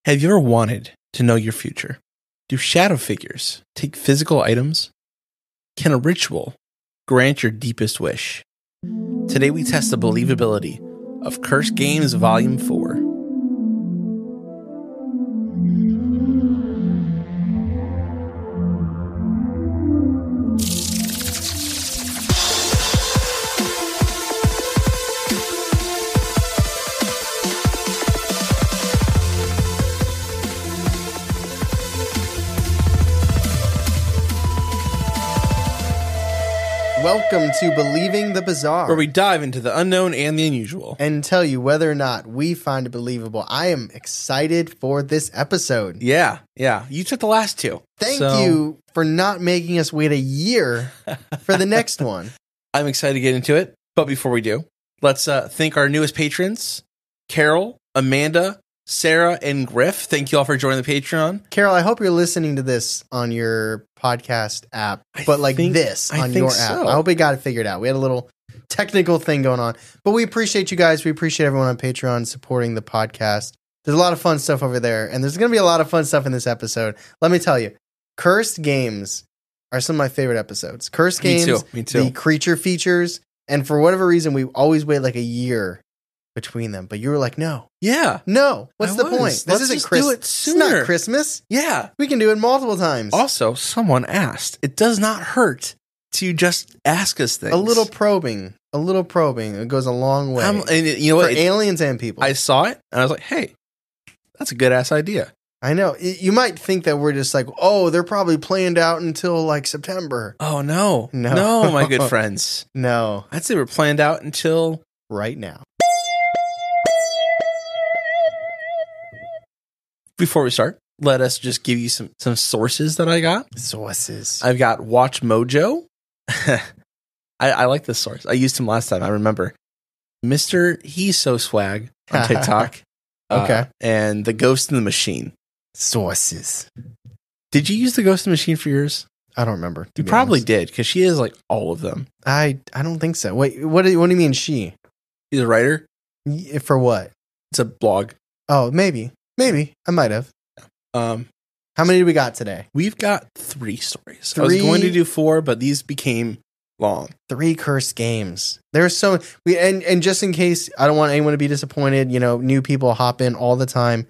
Have you ever wanted to know your future? Do shadow figures take physical items? Can a ritual grant your deepest wish? Today we test the believability of Cursed Games Volume 4. Welcome to Believing the Bizarre, Where we dive into the unknown and the unusual. and tell you whether or not we find it believable. I am excited for this episode. Yeah. You took the last two. Thank you for not making us wait a year for the next one. I'm excited to get into it. But before we do, let's thank our newest patrons, Carol, Amanda, Sarah, and Griff. Thank you all for joining the Patreon. Carol, I hope you're listening to this on your podcast app, but like this on your app. So. I hope we got it figured out. We had a little technical thing going on, but we appreciate you guys. We appreciate everyone on Patreon supporting the podcast. There's a lot of fun stuff over there, and there's going to be a lot of fun stuff in this episode. Let me tell you, Cursed Games are some of my favorite episodes. Cursed Games, Me too. the creature features, and for whatever reason, we always wait like a year between them. But you were like, no. Yeah. No. What's the point? Let's This isn't just Christmas. do it It's sooner. not Christmas. Yeah. We can do it multiple times. Also, someone asked. It does not hurt to just ask us things. A little probing. It goes a long way. And you know for what? aliens and people. I saw it, and I was like, hey, that's a good-ass idea. I know. You might think that we're just like, oh, they're probably planned out until like September. Oh, no. No. No, my good friends. No. I'd say we're planned out until... Right now. Before we start, let us just give you some sources that I got. Sources. I've got Watch Mojo. I like this source. I used him last time, I remember. Mr. He's So Swag on TikTok. Okay. And The Ghost in the Machine. Sources. Did you use The Ghost in the Machine for yours? I don't remember. You probably did, because she has like all of them. I don't think so. Wait, what do you mean she? She's a writer. For what? It's a blog. Oh, maybe. I might have. How many do we got today? We've got 3 stories. I was going to do 4, but these became long. 3 cursed games. There's so and just in case I don't want anyone to be disappointed, new people hop in all the time.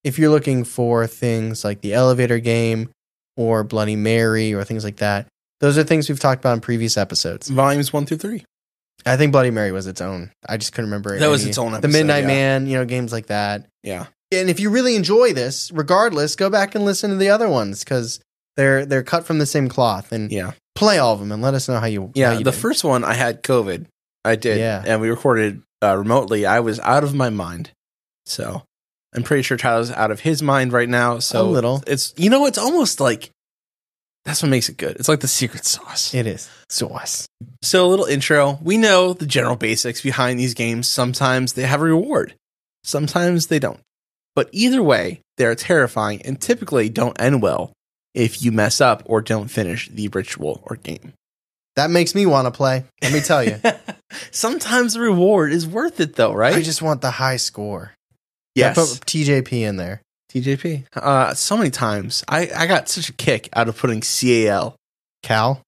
If you're looking for things like the elevator game or Bloody Mary or things like that, those are things we've talked about in previous episodes. Volumes 1 through 3. I think Bloody Mary was its own. I just couldn't remember. That was its own episode. The Midnight yeah. Man, games like that. Yeah. And if you really enjoy this, regardless, go back and listen to the other ones because they're cut from the same cloth and play all of them and let us know how you. Yeah, how you the did. first one I had COVID. I did, and we recorded remotely. I was out of my mind, so I'm pretty sure Tyler's out of his mind right now. So a little. It's it's almost like that's what makes it good. It's like the secret sauce. It is sauce. So a little intro. We know the general basics behind these games. Sometimes they have a reward. Sometimes they don't. But either way, they're terrifying and typically don't end well if you mess up or don't finish the ritual or game. That makes me want to play. Let me tell you. Sometimes the reward is worth it, though, right? I just want the high score. Yes. I put TJP in there. TJP. So many times. I got such a kick out of putting CAL. Cal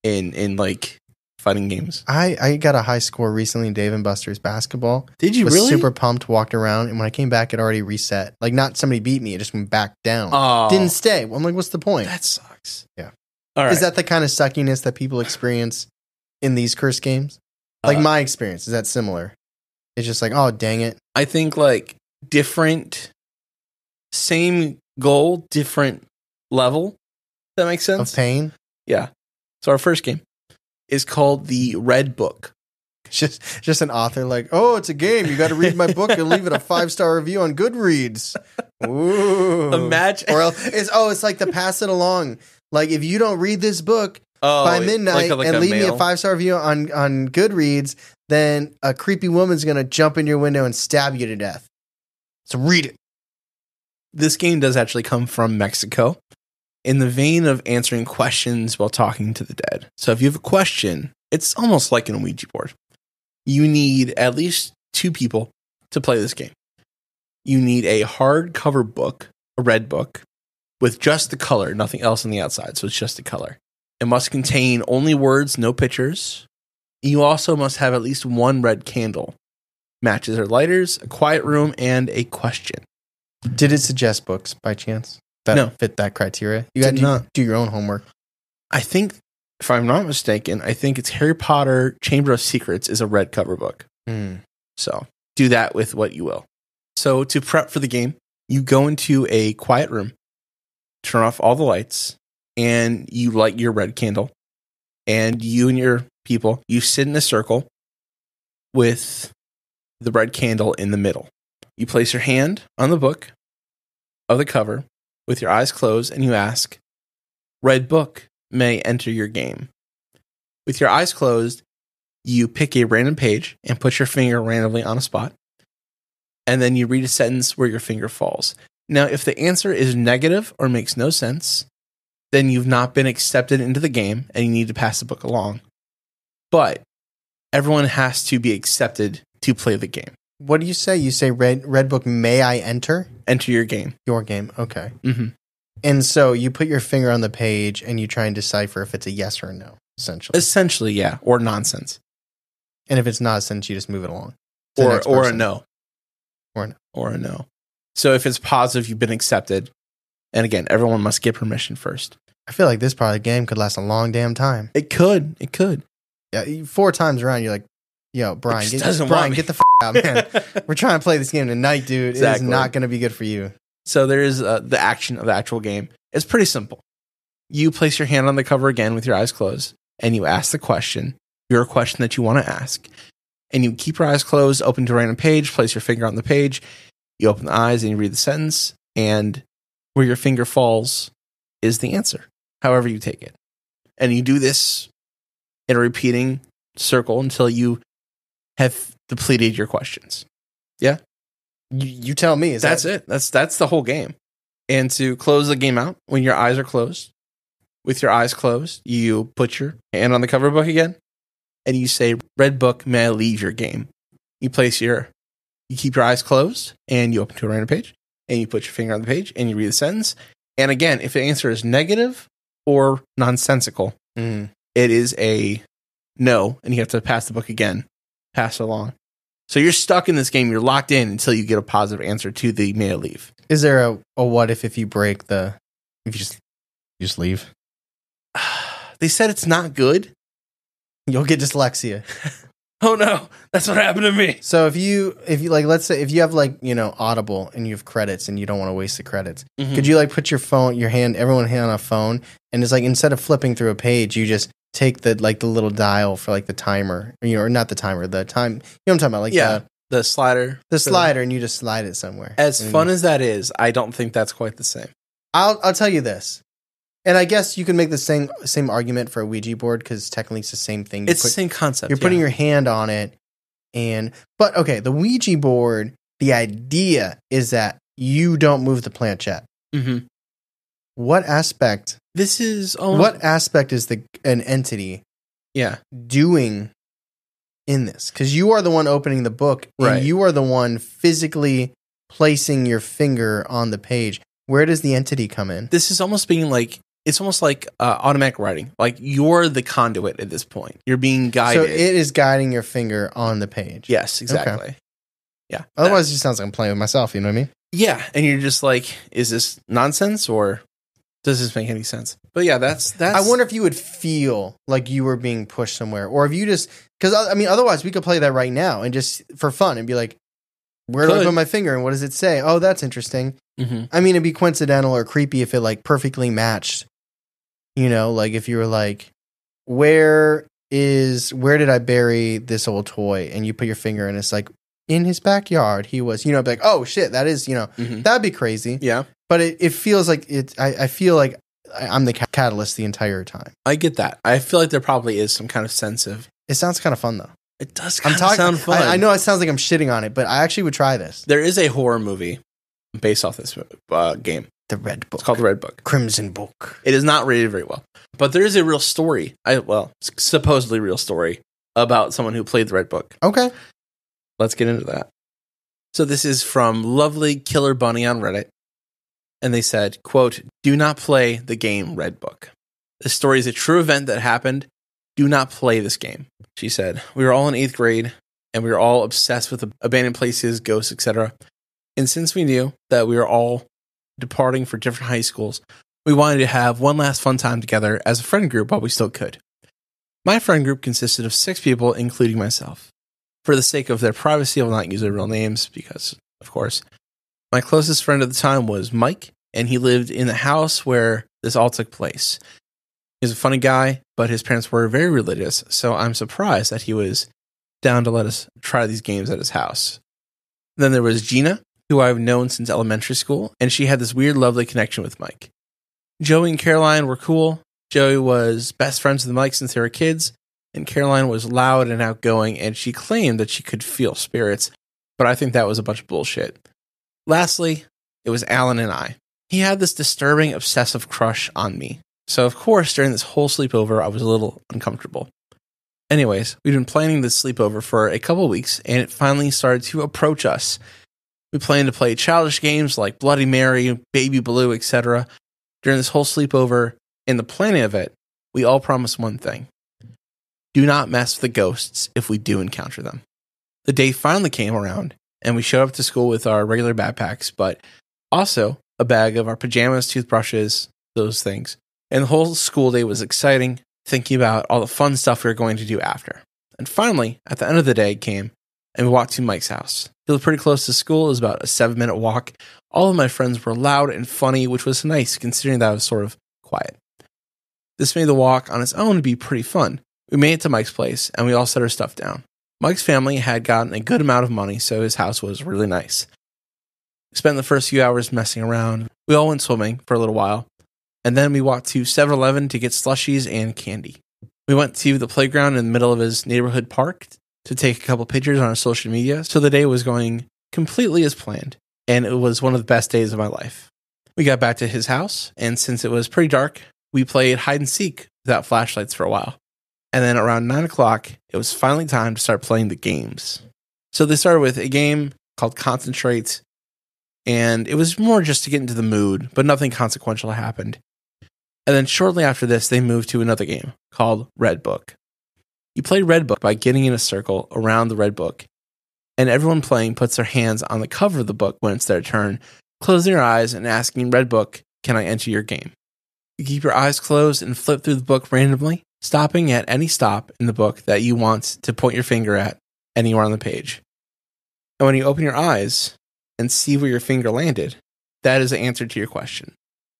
in like fighting games. I got a high score recently in Dave & Buster's basketball. Did you was really? Super pumped, walked around, and when I came back, it already reset. Like, not somebody beat me, it just went back down. Oh. Didn't stay. I'm like, what's the point? That sucks. Yeah. All right. Is that the kind of suckiness that people experience in these cursed games? Like my experience, is that similar? It's just like, oh, dang it. I think like different, same goal, different level. That makes sense? Of pain? Yeah. So our first game is called The Red Book. Just an author like, oh, it's a game. You got to read my book and leave it a 5-star review on Goodreads. Ooh. Imagine. Or else it's like the pass it along. Like, if you don't read this book by midnight like and a leave me a mail? 5-star review on Goodreads, then a creepy woman's going to jump in your window and stab you to death. So read it. This game does actually come from Mexico in the vein of answering questions while talking to the dead. So if you have a question, it's almost like an Ouija board. You need at least 2 people to play this game. you need a hardcover book, a red book, with just the color, nothing else on the outside. So it's just the color. It must contain only words, no pictures. You also must have at least one red candle. Matches or lighters, a quiet room, and a question. Did it suggest books by chance that fit that criteria? You got to do your own homework. I think, if I'm not mistaken, I think it's Harry Potter Chamber of Secrets is a red cover book. So do that with what you will. So to prep for the game, you go into a quiet room, turn off all the lights, and you light your red candle. And you and your people, you sit in a circle with the red candle in the middle. You place your hand on the book of the cover with your eyes closed, and you ask, "Red book may enter your game." With your eyes closed, you pick a random page and put your finger randomly on a spot, and then you read a sentence where your finger falls. Now, if the answer is negative or makes no sense, then you've not been accepted into the game and you need to pass the book along. But everyone has to be accepted to play the game. What do you say? You say red book, may I enter? Enter your game. Your game, okay. Mm-hmm. And so you put your finger on the page and you try and decipher if it's a yes or a no, essentially. Essentially, yeah, or nonsense. And if it's not a sentence, you just move it along. Or a no. Or a no. Or a no. So if it's positive, you've been accepted. And again, everyone must get permission first. I feel like this part of the game could last a long damn time. It could. It could. Yeah, 4 times around, you're like, yo, Brian, get the out, man. We're trying to play this game tonight, dude. Exactly. It is not going to be good for you. So there is the action of the actual game. It's pretty simple. You place your hand on the cover again with your eyes closed, and you ask the question, your question that you want to ask. And you keep your eyes closed, open to a random page, place your finger on the page, you open the eyes, and you read the sentence, and where your finger falls is the answer, however you take it. And you do this in a repeating circle until you have depleted your questions. Yeah? You tell me. That's it. That's the whole game. And to close the game out, when your eyes are closed, with your eyes closed, you put your hand on the cover book again, and you say, "Red book, may I leave your game?" You keep your eyes closed, and you open to a random page, and you put your finger on the page, and you read the sentence. And again, if the answer is negative or nonsensical, it is a no, and you have to pass the book again, pass it along. So you're stuck in this game. You're locked in until you get a positive answer to the may I leave. Is there a what if you break if you just leave? They said it's not good. You'll get dyslexia. Oh no, that's what happened to me. So if you like, let's say if you have Audible and you have credits and you don't want to waste the credits, could you put everyone hand on a phone, and it's instead of flipping through a page, you just take the little dial for the timer, or not the timer, the time, what I'm talking about, the slider. The slider, and you just slide it somewhere. As fun as that is, I don't think that's quite the same. I'll tell you this. And I guess you can make the same argument for a Ouija board, because technically it's the same thing. It's the same concept. You're putting your hand on it, but okay, the Ouija board, the idea is that you don't move the planchette. Mm-hmm. What aspect? What aspect is an entity? Yeah. Doing in this? Because you are the one opening the book, and you are the one physically placing your finger on the page. Where does the entity come in? This is almost being it's almost like automatic writing. You're the conduit at this point. You're being guided. So it is guiding your finger on the page. Yes, exactly. Okay. Yeah. Otherwise, it just sounds like I'm playing with myself. You know what I mean? Yeah. And you're just is this nonsense, or does this make any sense? But yeah, that's. I wonder if you would feel like you were being pushed somewhere, or if you just, because otherwise we could play that right now and just for fun and be like, where do I put my finger and what does it say? Oh, that's interesting. Mm-hmm. It'd be coincidental or creepy if it perfectly matched. If you were where did I bury this old toy? And you put your finger and it's in his backyard. He was, oh shit, that is, that'd be crazy. Yeah. But it feels like I feel like I'm the catalyst the entire time. I get that. I feel like there probably is some kind of sense of. It sounds kind of fun though. It does kind of sound fun. I know it sounds like I'm shitting on it, but I actually would try this. There is a horror movie based off this game. The Red Book. It's called The Red Book. Crimson Book. It is not rated very well. But there is a real story, supposedly real story, about someone who played The Red Book. Okay. Let's get into that. So this is from Lovely Killer Bunny on Reddit. And they said, quote, "Do not play the game Red Book. This story is a true event that happened. Do not play this game." She said, "We were all in 8th grade, and we were all obsessed with abandoned places, ghosts, etc. And since we knew that we were all departing for different high schools, we wanted to have one last fun time together as a friend group while we still could. My friend group consisted of 6 people, including myself. For the sake of their privacy, I will not use their real names because, of course, my closest friend at the time was Mike, and he lived in the house where this all took place. He was a funny guy, but his parents were very religious, so I'm surprised that he was down to let us try these games at his house. Then there was Gina, who I've known since elementary school, and she had this weird, lovely connection with Mike. Joey and Caroline were cool. Joey was best friends with Mike since they were kids, and Caroline was loud and outgoing, and she claimed that she could feel spirits, but I think that was a bunch of bullshit. Lastly, it was Alan and I. He had this disturbing, obsessive crush on me. So, of course, during this whole sleepover, I was a little uncomfortable. Anyways, we'd been planning this sleepover for a couple weeks, and it finally started to approach us. We planned to play childish games like Bloody Mary, Baby Blue, etc. During this whole sleepover, and the planning of it, we all promised one thing. Do not mess with the ghosts if we do encounter them. The day finally came around, and we showed up to school with our regular backpacks, but also a bag of our pajamas, toothbrushes, those things. And the whole school day was exciting, thinking about all the fun stuff we were going to do after. And finally, at the end of the day came, and we walked to Mike's house. He lived pretty close to school. It was about a 7-minute walk. All of my friends were loud and funny, which was nice considering that I was sort of quiet. This made the walk on its own to be pretty fun. We made it to Mike's place, and we all set our stuff down. Mike's family had gotten a good amount of money, so his house was really nice. We spent the first few hours messing around. We all went swimming for a little while, and then we walked to 7-Eleven to get slushies and candy. We went to the playground in the middle of his neighborhood park to take a couple pictures on our social media, so the day was going completely as planned, and it was one of the best days of my life. We got back to his house, and since it was pretty dark, we played hide and seek without flashlights for a while. And then around 9 o'clock, it was finally time to start playing the games. So they started with a game called Concentrate, and it was more just to get into the mood, but nothing consequential happened. And then shortly after this, they moved to another game called Red Book. You play Red Book by getting in a circle around the Red Book, and everyone playing puts their hands on the cover of the book when it's their turn, closing their eyes and asking Red Book, "Can I enter your game?" You keep your eyes closed and flip through the book randomly, stopping at any stop in the book that you want to point your finger at anywhere on the page. And when you open your eyes and see where your finger landed, that is the answer to your question.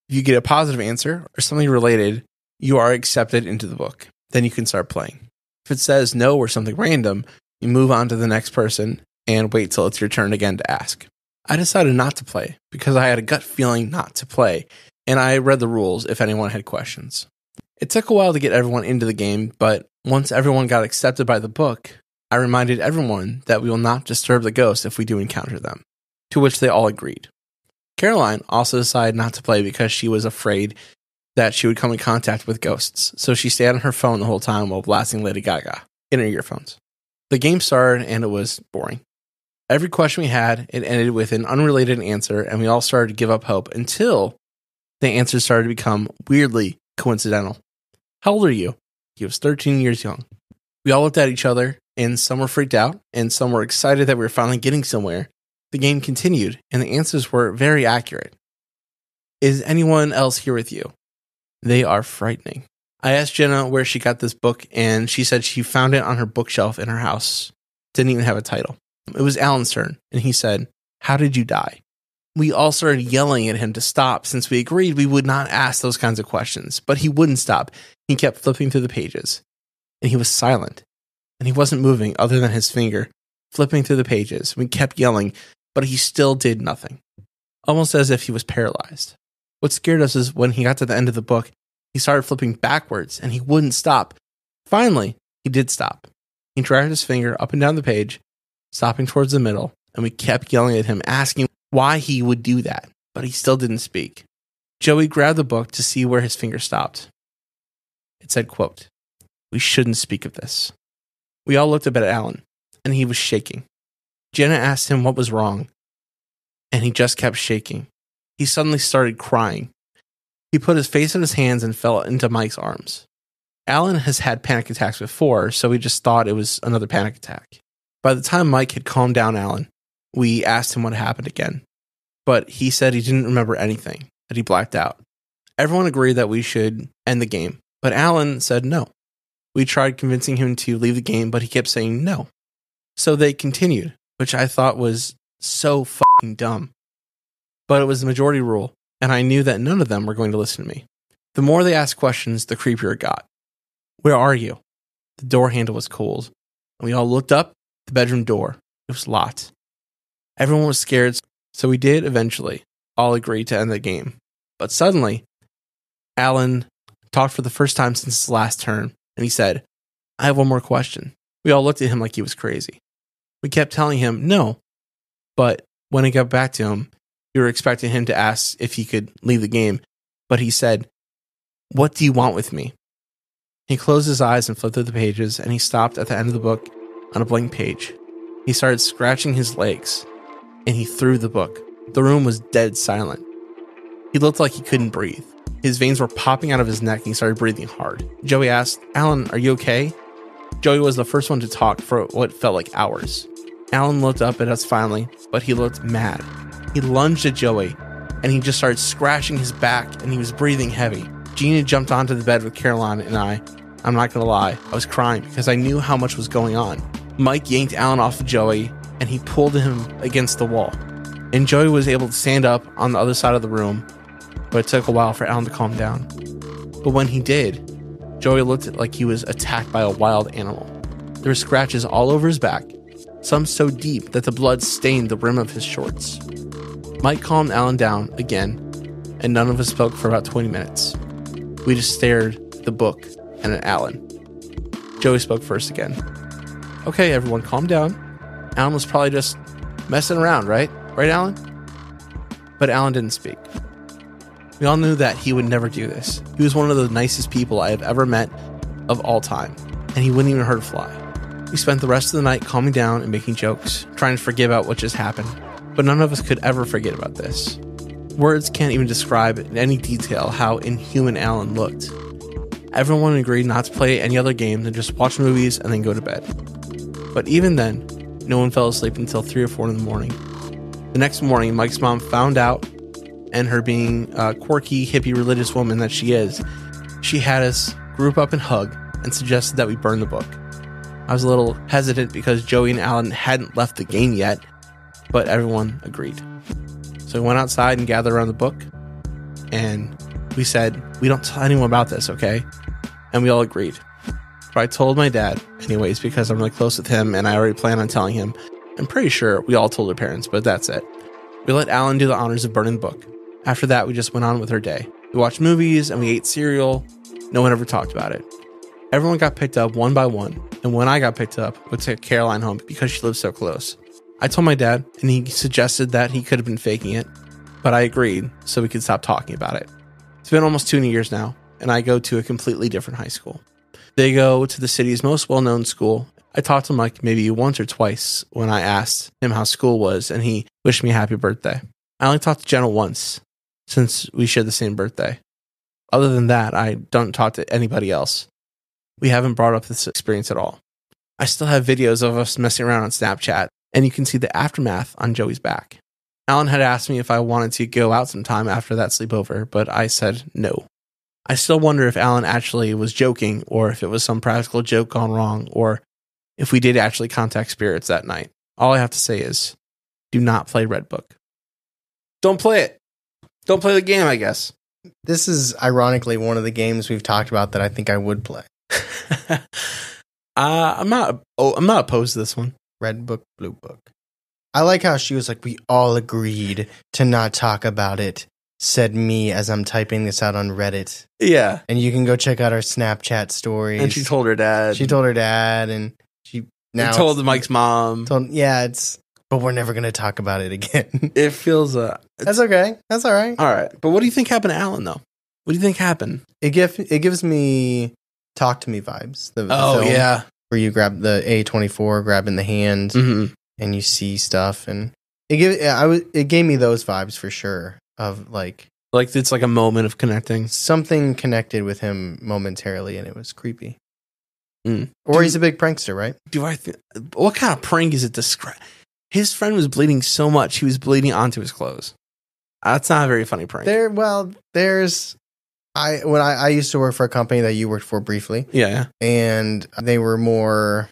If you get a positive answer or something related, you are accepted into the book. Then you can start playing. If it says no or something random, you move on to the next person and wait till it's your turn again to ask. I decided not to play because I had a gut feeling not to play, and I read the rules if anyone had questions. It took a while to get everyone into the game, but once everyone got accepted by the book, I reminded everyone that we will not disturb the ghosts if we do encounter them, to which they all agreed. Caroline also decided not to play because she was afraid that she would come in contact with ghosts, so she stayed on her phone the whole time while blasting Lady Gaga in her earphones. The game started and it was boring. Every question we had, it ended with an unrelated answer, and we all started to give up hope until the answers started to become weirdly coincidental. How old are you? He was 13 years young. We all looked at each other, and some were freaked out, and some were excited that we were finally getting somewhere. The game continued, and the answers were very accurate. Is anyone else here with you? They are frightening. I asked Jenna where she got this book, and she said she found it on her bookshelf in her house. Didn't even have a title. It was Alan's turn, and he said, "How did you die?" We all started yelling at him to stop since we agreed we would not ask those kinds of questions, but he wouldn't stop. He kept flipping through the pages, and he was silent, and he wasn't moving other than his finger, flipping through the pages. We kept yelling, but he still did nothing, almost as if he was paralyzed. What scared us is when he got to the end of the book, he started flipping backwards, and he wouldn't stop. Finally, he did stop. He dragged his finger up and down the page, stopping towards the middle, and we kept yelling at him, asking why he would do that, but he still didn't speak. Joey grabbed the book to see where his finger stopped. It said, quote, "We shouldn't speak of this." We all looked up at Alan, and he was shaking. Jenna asked him what was wrong, and he just kept shaking. He suddenly started crying. He put his face in his hands and fell into Mike's arms. Alan has had panic attacks before, so we just thought it was another panic attack. By the time Mike had calmed down Alan, we asked him what happened again. But he said he didn't remember anything, that he blacked out. Everyone agreed that we should end the game, but Alan said no. We tried convincing him to leave the game, but he kept saying no. So they continued, which I thought was so fucking dumb. But it was the majority rule, and I knew that none of them were going to listen to me. The more they asked questions, the creepier it got. Where are you? The door handle was cold, and we all looked up the bedroom door. It was locked. Everyone was scared, so we did eventually all agree to end the game. But suddenly, Alan talked for the first time since his last term, and he said, I have one more question. We all looked at him like he was crazy. We kept telling him no, but when I got back to him, we were expecting him to ask if he could leave the game, but he said, what do you want with me? He closed his eyes and flipped through the pages, and he stopped at the end of the book on a blank page. He started scratching his legs, and he threw the book. The room was dead silent. He looked like he couldn't breathe. His veins were popping out of his neck, and he started breathing hard. Joey asked, Alan, are you okay? Joey was the first one to talk for what felt like hours. Alan looked up at us finally, but he looked mad. He lunged at Joey, and he just started scratching his back, and he was breathing heavy. Gina jumped onto the bed with Caroline and I'm not going to lie, I was crying because I knew how much was going on. Mike yanked Alan off of Joey, and he pulled him against the wall. And Joey was able to stand up on the other side of the room, but it took a while for Alan to calm down. But when he did, Joey looked like he was attacked by a wild animal. There were scratches all over his back, some so deep that the blood stained the rim of his shorts. Mike calmed Alan down again, and none of us spoke for about 20 minutes. We just stared at the book and at Alan. Joey spoke first again. Okay, everyone, calm down. Alan was probably just messing around, right? Right, Alan? But Alan didn't speak. We all knew that he would never do this. He was one of the nicest people I have ever met of all time, and he wouldn't even hurt a fly. We spent the rest of the night calming down and making jokes, trying to forget about what just happened, but none of us could ever forget about this. Words can't even describe in any detail how inhuman Alan looked. Everyone agreed not to play any other games and just watch movies and then go to bed. But even then, no one fell asleep until 3 or 4 in the morning. The next morning, Mike's mom found out, and her being a quirky, hippie religious woman that she is, she had us group up and hug and suggested that we burn the book. I was a little hesitant because Joey and Alan hadn't left the game yet, but everyone agreed. So we went outside and gathered around the book, and we said, we don't tell anyone about this, okay? And we all agreed. But I told my dad anyways because I'm really close with him and I already plan on telling him. I'm pretty sure we all told our parents, but that's it. We let Alan do the honors of burning the book. After that, we just went on with our day. We watched movies and we ate cereal. No one ever talked about it. Everyone got picked up one by one, and when I got picked up, we took Caroline home because she lived so close. I told my dad, and he suggested that he could have been faking it, but I agreed so we could stop talking about it. It's been almost 2 years now, and I go to a completely different high school. They go to the city's most well-known school. I talked to him like maybe once or twice when I asked him how school was, and he wished me a happy birthday. I only talked to Jenna once, since we share the same birthday. Other than that, I don't talk to anybody else. We haven't brought up this experience at all. I still have videos of us messing around on Snapchat, and you can see the aftermath on Joey's back. Alan had asked me if I wanted to go out sometime after that sleepover, but I said no. I still wonder if Alan actually was joking, or if it was some practical joke gone wrong, or if we did actually contact spirits that night. All I have to say is, do not play Red Book. Don't play it. Don't play the game, I guess. This is ironically one of the games we've talked about that I think I would play. I'm not opposed to this one. Red Book, Blue Book. I like how she was like, we all agreed to not talk about it, said me as I'm typing this out on Reddit. Yeah. And you can go check out our Snapchat stories. And she told her dad. She told her dad, and she now told Mike's mom. But we're never going to talk about it again. It feels... That's okay. That's all right. All right. But what do you think happened to Alan, though? What do you think happened? It gives me Talk to Me vibes. The film yeah. where you grab the A24, grab in the hand, mm-hmm. and you see stuff, and it gave me those vibes for sure of like it's like a moment of connecting. Something connected with him momentarily, and it was creepy. Or he's a big prankster, right? What kind of prank is it? His friend was bleeding so much he was bleeding onto his clothes. That's not a very funny prank. I used to work for a company that you worked for briefly. Yeah. And they were more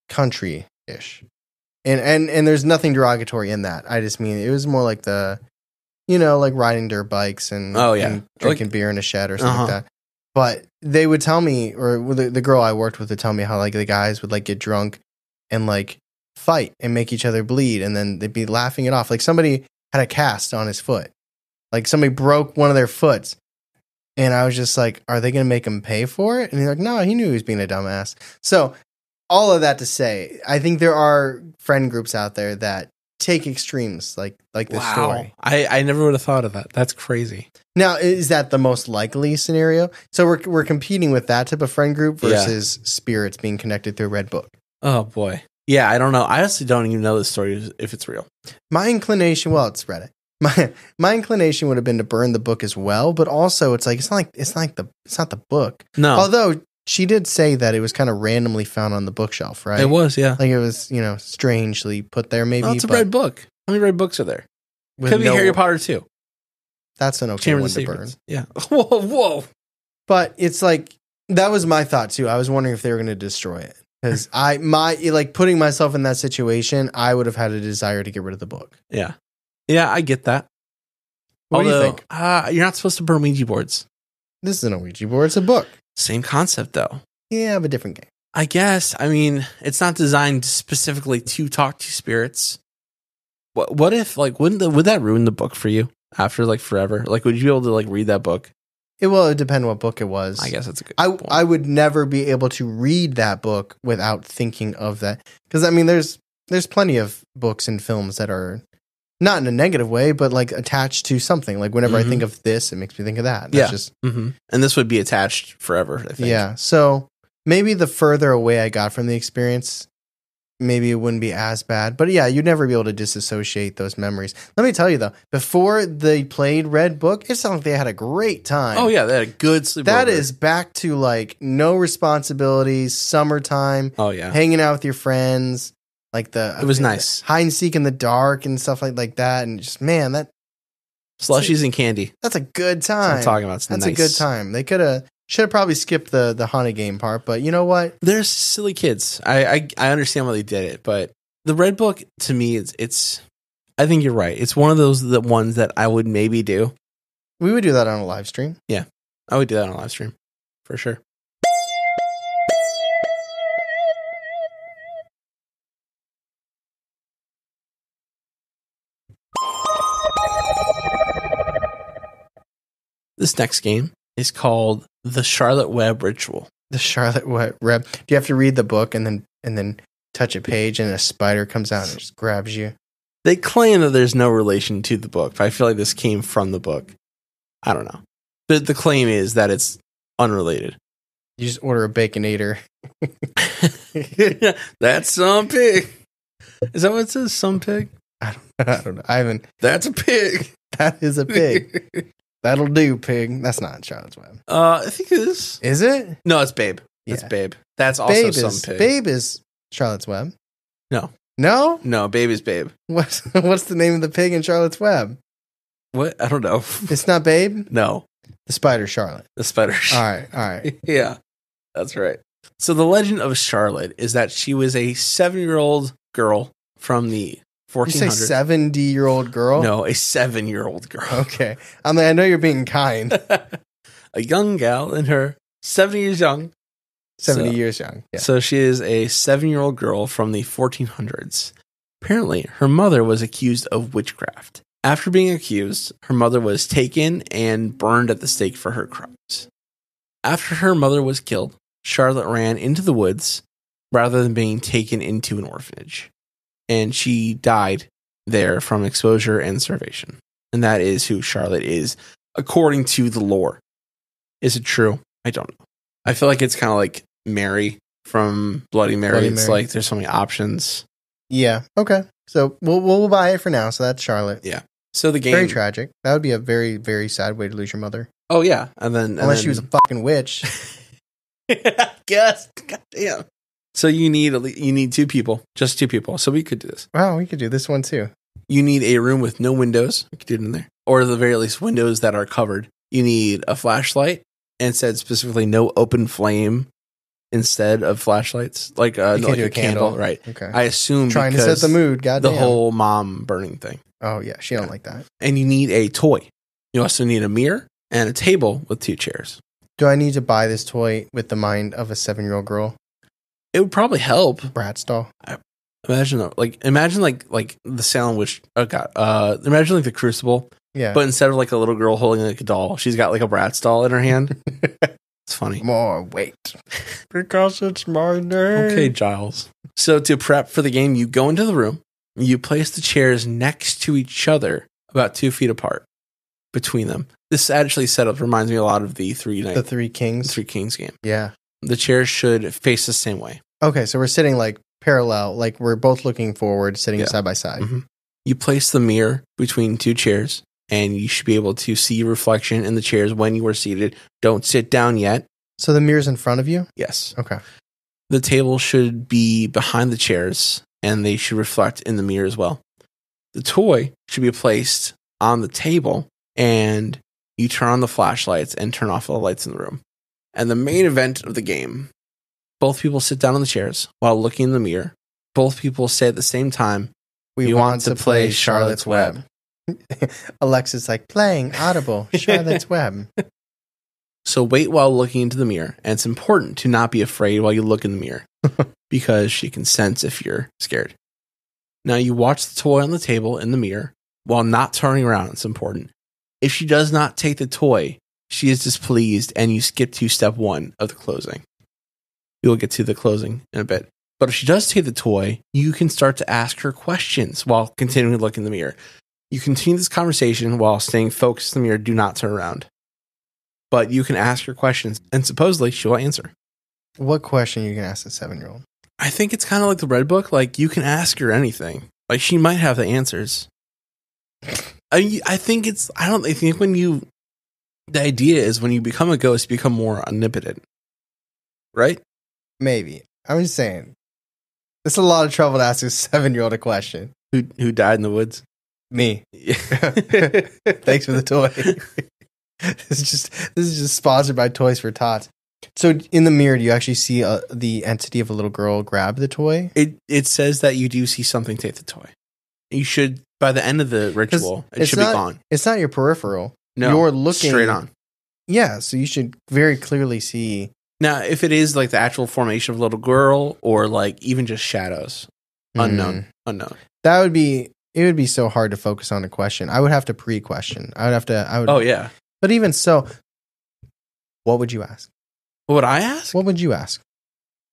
country-ish. And there's nothing derogatory in that. I just mean it was more like like riding dirt bikes and, and drinking beer in a shed or something like that. But they would tell me, or the girl I worked with would tell me how like the guys would like get drunk and like fight and make each other bleed, and then they'd be laughing it off. Like somebody had a cast on his foot. Like somebody broke one of their foots. And I was just like, are they going to make him pay for it? And he's like, no, he knew he was being a dumbass. So all of that to say, I think there are friend groups out there that take extremes like this story. I never would have thought of that. That's crazy. Now, is that the most likely scenario? So we're competing with that type of friend group versus spirits being connected through a red book. Oh, boy. Yeah, I don't know. I honestly don't even know this story if it's real. My inclination, it's Reddit. My inclination would have been to burn the book as well, but also it's not the book. No. Although she did say that it was kind of randomly found on the bookshelf, right? It was, yeah. Like it was, strangely put there maybe. It's a red book. How many red books are there? Could be Harry Potter too. That's an okay one to burn. Yeah. Whoa. But it's like, that was my thought too. I was wondering if they were going to destroy it. Because putting myself in that situation, I would have had a desire to get rid of the book. Yeah. Yeah, I get that. What do you think? You're not supposed to burn Ouija boards. This isn't a Ouija board. It's a book. Same concept, though. Yeah, but different game. I guess. I mean, it's not designed specifically to talk to spirits. What if, would that ruin the book for you after, forever? Would you be able to, read that book? It would depend what book it was. I guess that's a good point. I would never be able to read that book without thinking of that. Because, I mean, there's plenty of books and films that are not in a negative way, but attached to something. Whenever I think of this, it makes me think of that. That's just and this would be attached forever, I think. Yeah. So maybe the further away I got from the experience, maybe it wouldn't be as bad. But yeah, you'd never be able to disassociate those memories. Let me tell you though, before they played Red Book, it sounded like they had a great time. Oh yeah, they had a good sleepover. That is back to no responsibilities, summertime. Oh yeah, hanging out with your friends. It was nice. Hide and seek in the dark and stuff like that. And just, man, that slushies and candy. That's a good time. That's what I'm talking about. That's nice. A good time. They should have probably skipped the haunted game part, but you know what? They're silly kids. I understand why they did it, but the Red Book to me, it's I think you're right. It's one of the ones that I would maybe do. We would do that on a live stream. Yeah, I would do that on a live stream for sure. This next game is called The Charlotte Web Ritual. The Charlotte Web. Do you have to read the book and then touch a page and a spider comes out and just grabs you? They claim that there's no relation to the book, but I feel like this came from the book. I don't know. But the claim is that it's unrelated. You just order a Baconator. That's some pig. Is that what it says? Some pig? I don't know. I haven't. That's a pig. That is a pig. That'll do, pig. That's not Charlotte's Web. I think it is. Is it? No, it's Babe. It's Babe. That's also Babe some pig. Babe is Charlotte's Web. No. No? No, Babe is Babe. What's the name of the pig in Charlotte's Web? What? I don't know. It's not Babe? No. The Spider Charlotte. The Spider Charlotte. All right. Yeah, that's right. So the legend of Charlotte is that she was a 7-year-old girl from the 1400s. You say 70-year-old girl? No, a 7-year-old girl. Okay. I know you're being kind. A young gal in her 70 years young. 70 years young. Yeah. So she is a 7-year-old girl from the 1400s. Apparently, her mother was accused of witchcraft. After being accused, her mother was taken and burned at the stake for her crimes. After her mother was killed, Charlotte ran into the woods rather than being taken into an orphanage. And she died there from exposure and starvation. And that is who Charlotte is, according to the lore. Is it true? I don't know. I feel like it's kind of like Mary from Bloody Mary. Bloody It's Mary. like there's so many options. Yeah. Okay. So we'll buy it for now. So that's Charlotte. Yeah. So the game. Very tragic. That would be a very, very sad way to lose your mother. Oh yeah, and then Unless she was a fucking witch. Yes. God damn. So you need 2 people, just 2 people. So we could do this. Wow, we could do this one too. You need a room with no windows. We could do it in there, or at the very least, windows that are covered. You need a flashlight, and it said specifically no open flame instead of flashlights, like can't do a candle, right? Okay. I assume Trying to set the mood. Goddamn. the whole mom burning thing. Oh yeah, she don't like that. And you need a toy. You also need a mirror and a table with 2 chairs. Do I need to buy this toy with the mind of a 7-year-old girl? It would probably help. Bratz doll. Imagine the Salem witch. Oh god. Imagine like the Crucible. Yeah. But instead of like a little girl holding like a doll, she's got like a Bratz doll in her hand. It's funny. More weight. Because it's my name. Okay, Giles. So to prep for the game, you go into the room. You place the chairs next to each other, about 2 feet apart between them. This actually setup reminds me a lot of the Three Kings game. Yeah. The chairs should face the same way. Okay, so we're sitting like parallel, like we're both looking forward, sitting side by side. Mm-hmm. You place the mirror between 2 chairs, and you should be able to see your reflection in the chairs when you are seated. Don't sit down yet. So the mirror's in front of you? Yes. Okay. The table should be behind the chairs, and they should reflect in the mirror as well. The toy should be placed on the table, and you turn on the flashlights and turn off all the lights in the room. And the main event of the game, both people sit down on the chairs while looking in the mirror. Both people say at the same time, we want to play Charlotte's Web. Alexa's like, playing Audible, Charlotte's Web. So wait while looking into the mirror. And it's important to not be afraid while you look in the mirror because she can sense if you're scared. Now you watch the toy on the table in the mirror while not turning around. It's important. If she does not take the toy, she is displeased and you skip to step 1 of the closing. We will get to the closing in a bit. But if she does take the toy, you can start to ask her questions while continuing to look in the mirror. You continue this conversation while staying focused in the mirror. Do not turn around. But you can ask her questions, and supposedly she will answer. What question are you going to ask a 7-year-old? I think it's kind of like the Red Book. Like, you can ask her anything. Like, she might have the answers. I think the idea is when you become a ghost, you become more omnipotent. Right? Maybe. I'm just saying. It's a lot of trouble to ask a 7-year-old a question. Who died in the woods? Me. Thanks for the toy. This is just sponsored by Toys for Tots. So in the mirror, do you actually see the entity of a little girl grab the toy? It says that you do see something take the toy. You should, by the end of the ritual, it should be gone. It's not your peripheral. No, you're looking straight on. Yeah, so you should very clearly see. Now, if it is like the actual formation of a little girl or like even just shadows, unknown. It would be so hard to focus on a question. I would have to pre-question. Oh yeah. But even so, what would you ask? What would I ask? What would you ask?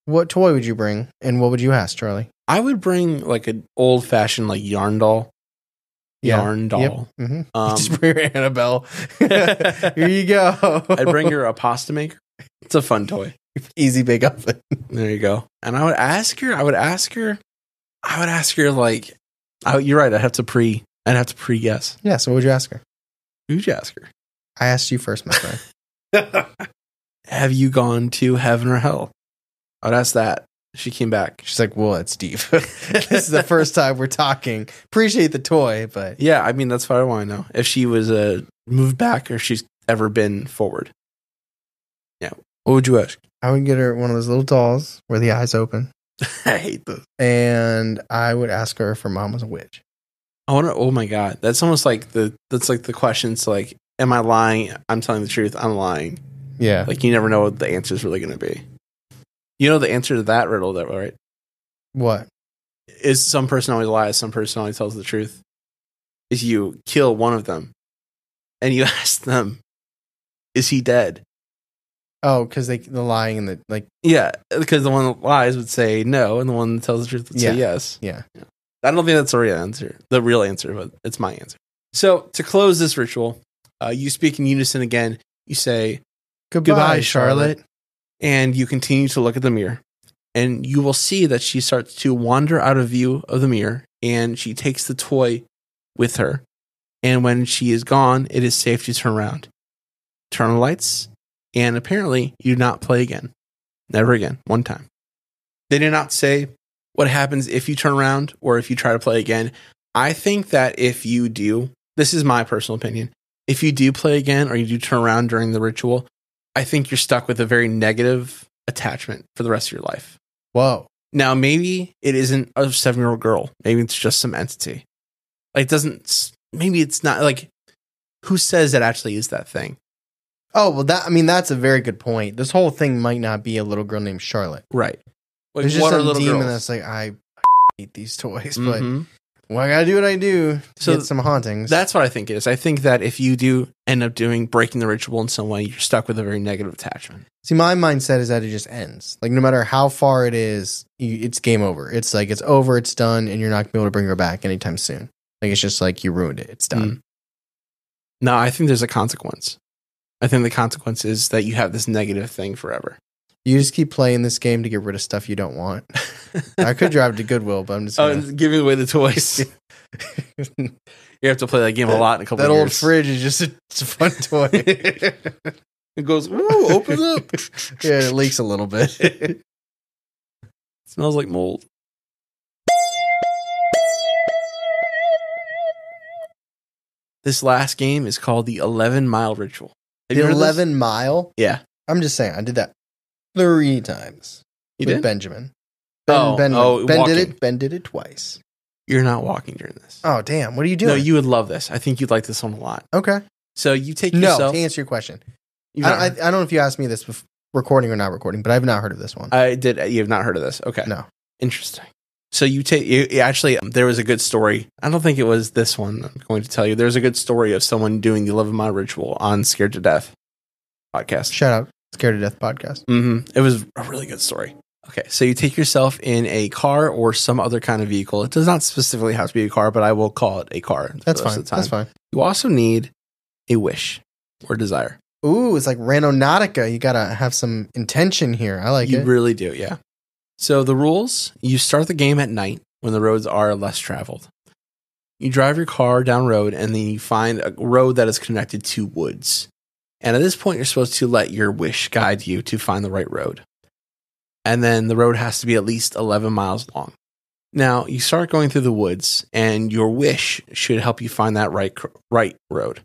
What toy would you bring, and what would you ask, Charlie? I would bring like an old-fashioned like yarn doll. Yarn doll. Yep. Mm-hmm. Just bring her Annabelle. Here you go. I'd bring her a pasta maker. It's a fun toy. Easy bake oven. There you go. And I would ask her like, you're right. I'd have to pre-guess. Yeah. So what would you ask her? Who'd you ask her? I asked you first, my friend. Have you gone to heaven or hell? I'd ask that. She came back. She's like, well, it's Steve. This is the first time we're talking. Appreciate the toy, but... Yeah, I mean, that's what I want to know. If she was moved back or she's ever been forward. Yeah. What would you ask? I would get her one of those little dolls where the eyes open. I hate those. And I would ask her if her mom was a witch. I wonder, oh my God. That's almost like the questions like, am I lying? I'm telling the truth. I'm lying. Yeah. Like, you never know what the answer is really going to be. You know the answer to that riddle, though, right? What? Is some person always lies, some person always tells the truth. Is you kill one of them, and you ask them, is he dead? Oh, because the lying and the, like... Yeah, because the one that lies would say no, and the one that tells the truth would say yes. Yeah. I don't think that's the real answer, but it's my answer. So, to close this ritual, you speak in unison again. You say, Goodbye, Charlotte. And you continue to look at the mirror. And you will see that she starts to wander out of view of the mirror, and she takes the toy with her. And when she is gone, it is safe to turn around. Turn on the lights, and apparently you do not play again. Never again. One time. They did not say what happens if you turn around or if you try to play again. I think that if you do, this is my personal opinion, if you do play again or you do turn around during the ritual, I think you're stuck with a very negative attachment for the rest of your life. Whoa. Now, maybe it isn't a 7-year-old girl. Maybe it's just some entity. Like, maybe it's not, like, who says it actually is that thing? Oh, well, that's a very good point. This whole thing might not be a little girl named Charlotte. Right. Like, There's just what are some little demon girls? that's like, I hate these toys, but I gotta do what I do to get some hauntings. That's what I think it is. I think that if you do end up breaking the ritual in some way, you're stuck with a very negative attachment. See, my mindset is that it just ends. Like, no matter how far it is, it's game over. It's like, it's over, it's done, and you're not gonna be able to bring her back anytime soon. Like, it's just like, you ruined it. It's done. No, I think there's a consequence. I think the consequence is that you have this negative thing forever. You just keep playing this game to get rid of stuff you don't want. I could drive to Goodwill, but I'm just giving away the toys. You have to play that game a lot in a couple of years. That old fridge is just it's a fun toy. It goes, ooh, open up. Yeah, it leaks a little bit. It smells like mold. This last game is called the 11-Mile Ritual. The 11-Mile? Yeah. I'm just saying, I did that 3 times. You with did? Benjamin. Ben did it. Ben did it twice. You're not walking during this. Oh, damn. What are you doing? No, you would love this. I think you'd like this one a lot. Okay. So you take yourself... No, to answer your question. I don't know if you asked me this before, recording or not recording, but I've not heard of this one. I did. You have not heard of this? Okay. No. Interesting. So actually, there was a good story. I don't think it was this one I'm going to tell you. There's a good story of someone doing the 11-Mile Ritual on Scared to Death podcast. Shout out Scared to Death podcast. It was a really good story. Okay, so you take yourself in a car or some other kind of vehicle. It does not specifically have to be a car, but I will call it a car. That's fine. That's fine. You also need a wish or desire. Ooh, it's like Randonautica. You gotta have some intention here. I like it. You really do, yeah. So the rules, you start the game at night when the roads are less traveled. You drive your car down road and then you find a road that is connected to woods. And at this point, you're supposed to let your wish guide you to find the right road. And then the road has to be at least 11 miles long. Now, you start going through the woods and your wish should help you find that right road.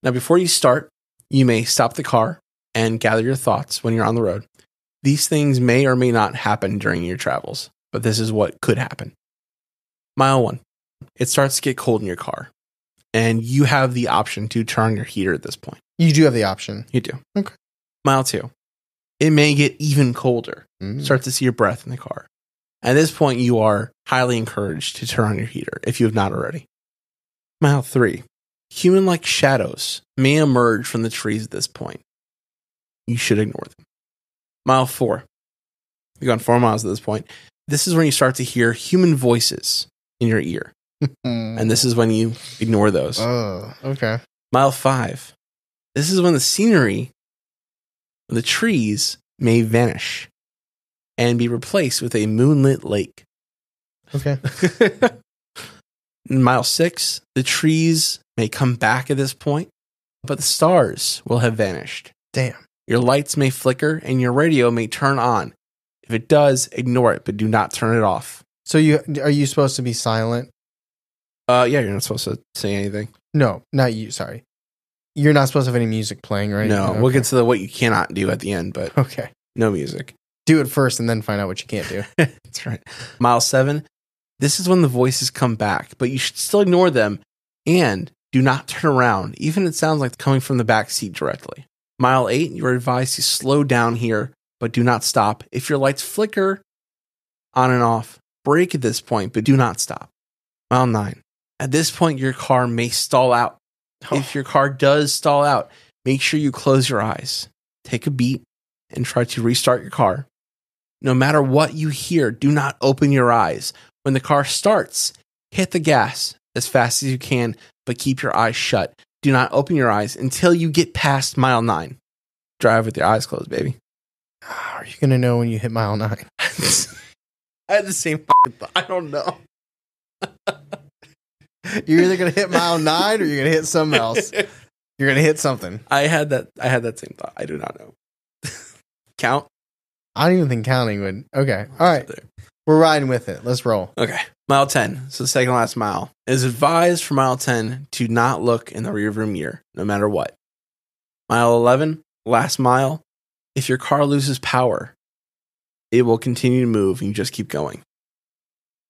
Now, before you start, you may stop the car and gather your thoughts when you're on the road. These things may or may not happen during your travels, but this is what could happen. Mile 1. It starts to get cold in your car, and you have the option to turn on your heater at this point. You do have the option. You do. Okay. Mile 2. It may get even colder. Start to see your breath in the car. At this point, you are highly encouraged to turn on your heater if you have not already. Mile 3. Human-like shadows may emerge from the trees at this point. You should ignore them. Mile 4. You've gone 4 miles at this point. This is when you start to hear human voices in your ear. And this is when you ignore those. Oh, okay. Mile 5. This is when the scenery, the trees may vanish and be replaced with a moonlit lake. Okay. Mile 6. The trees may come back at this point, but the stars will have vanished. Damn. Your lights may flicker and your radio may turn on. If it does, ignore it, but do not turn it off. So are you supposed to be silent? Yeah, you're not supposed to say anything. No, not you. Sorry. You're not supposed to have any music playing, right? No, Okay. we'll get to what you cannot do at the end, but okay. No music. Do it first and then find out what you can't do. That's right. Mile 7. This is when the voices come back, but you should still ignore them and do not turn around, even if it sounds like coming from the back seat directly. Mile 8, you're advised to slow down here, but do not stop. If your lights flicker on and off, brake at this point, but do not stop. Mile 9. At this point, your car may stall out. If your car does stall out, make sure you close your eyes, take a beat, and try to restart your car. No matter what you hear, do not open your eyes. When the car starts, hit the gas as fast as you can, but keep your eyes shut. Do not open your eyes until you get past mile 9. Drive with your eyes closed, baby. Are you going to know when you hit mile 9? I had the same fucking thought. I don't know. You're either gonna hit mile 9 or you're gonna hit something else. You're gonna hit something. I had that same thought. I do not know. Count? I don't even think counting would. Okay. All right. We're riding with it. Let's roll. Okay. Mile 10. So the second last mile. It is advised for mile 10 to not look in the rearview mirror, no matter what. Mile 11, last mile. If your car loses power, it will continue to move and you just keep going.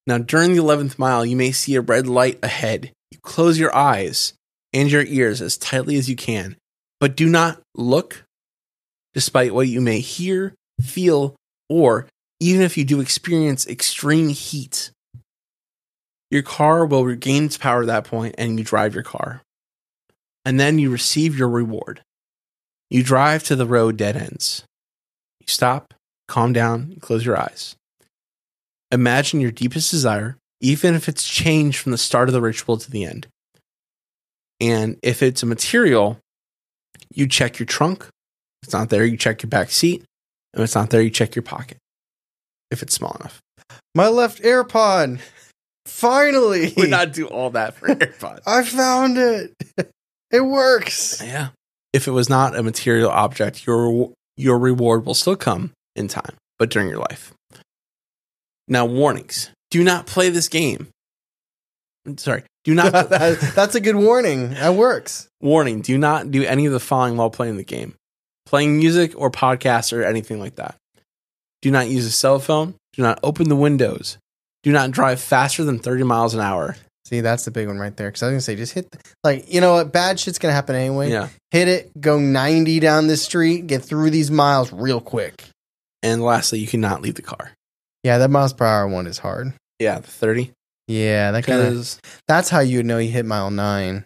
Now, during the 11th mile, you may see a red light ahead. You close your eyes and your ears as tightly as you can, but do not look, despite what you may hear, feel, or even if you do experience extreme heat. Your car will regain its power at that point and you drive your car. And then you receive your reward. You drive to the road dead ends. You stop, calm down, and close your eyes. Imagine your deepest desire, even if it's changed from the start of the ritual to the end. And if it's a material, you check your trunk. If it's not there, you check your back seat. And if it's not there, you check your pocket. If it's small enough. My left AirPod. Finally. Would not do all that for AirPods. I found it. It works. Yeah. If it was not a material object, your reward will still come in time, but during your life. Now, warnings. Do not play this game. Sorry. Do not. That's a good warning. That works. Warning. Do not do any of the following while playing the game. Playing music or podcasts or anything like that. Do not use a cell phone. Do not open the windows. Do not drive faster than 30 miles an hour. See, that's the big one right there. Because I was going to say, just hit, you know what? Bad shit's going to happen anyway. Yeah. Hit it, go 90 down the street, get through these miles real quick. And lastly, you cannot leave the car. Yeah, that miles per hour one is hard. Yeah, the 30. Yeah, that's how you would know you hit mile 9.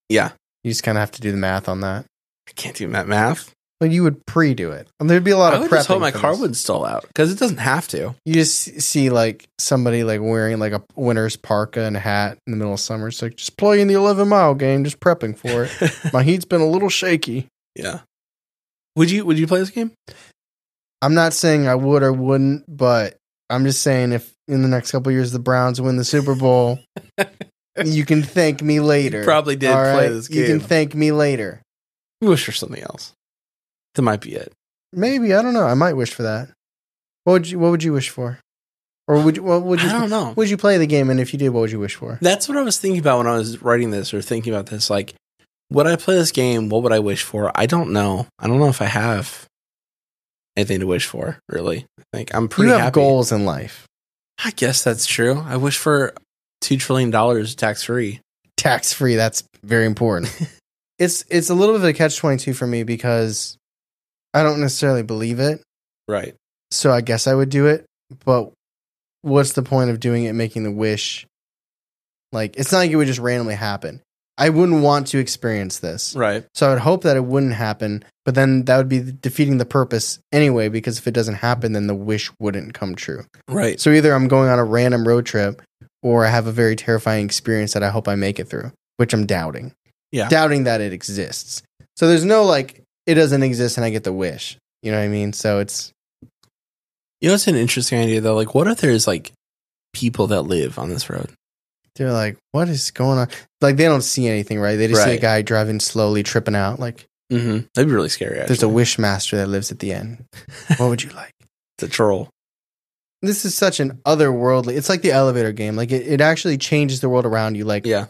Yeah. You just kind of have to do the math on that. I can't do that math. Well, you would pre-do it. And there'd be a lot of I would prepping. just hope my car this. would stall out because it doesn't have to. You just see somebody wearing a winter's parka and a hat in the middle of summer. It's like, just playing the 11-mile game, just prepping for it. My heat's been a little shaky. Yeah. Would you play this game? I'm not saying I would or wouldn't, but I'm just saying if in the next couple of years the Browns win the Super Bowl, you can thank me later. You probably did play this game. You can thank me later. Wish for something else. That might be it. Maybe, I don't know. I might wish for that. What would you wish for? Or what would you I don't know. Would you play the game, and if you did, what would you wish for? That's what I was thinking about when I was writing this or thinking about this. Like, would I play this game? What would I wish for? I don't know. I don't know if I have anything to wish for, really. I think I'm pretty happy. You have happy. goals in life. I guess that's true. I wish for $2 trillion tax-free. Tax-free, that's very important. It's a little bit of a catch-22 for me because I don't necessarily believe it. Right. So I guess I would do it, but what's the point of doing it, making the wish? It's not like it would just randomly happen. I wouldn't want to experience this. Right. So I would hope that it wouldn't happen, but then that would be defeating the purpose anyway, because if it doesn't happen, then the wish wouldn't come true. Right. So either I'm going on a random road trip or I have a very terrifying experience that I hope I make it through, which I'm doubting. Yeah. Doubting that it exists. So there's no it doesn't exist and I get the wish. You know what I mean? So it's... You know, it's an interesting idea, though. Like, what if there's, people that live on this road? They're like, what is going on? They don't see anything, right? They just see a guy driving slowly, tripping out. That'd be really scary, actually. There's a wish master that lives at the end. What would you like? It's a troll. This is such an otherworldly... It's like the elevator game. It actually changes the world around you. Yeah.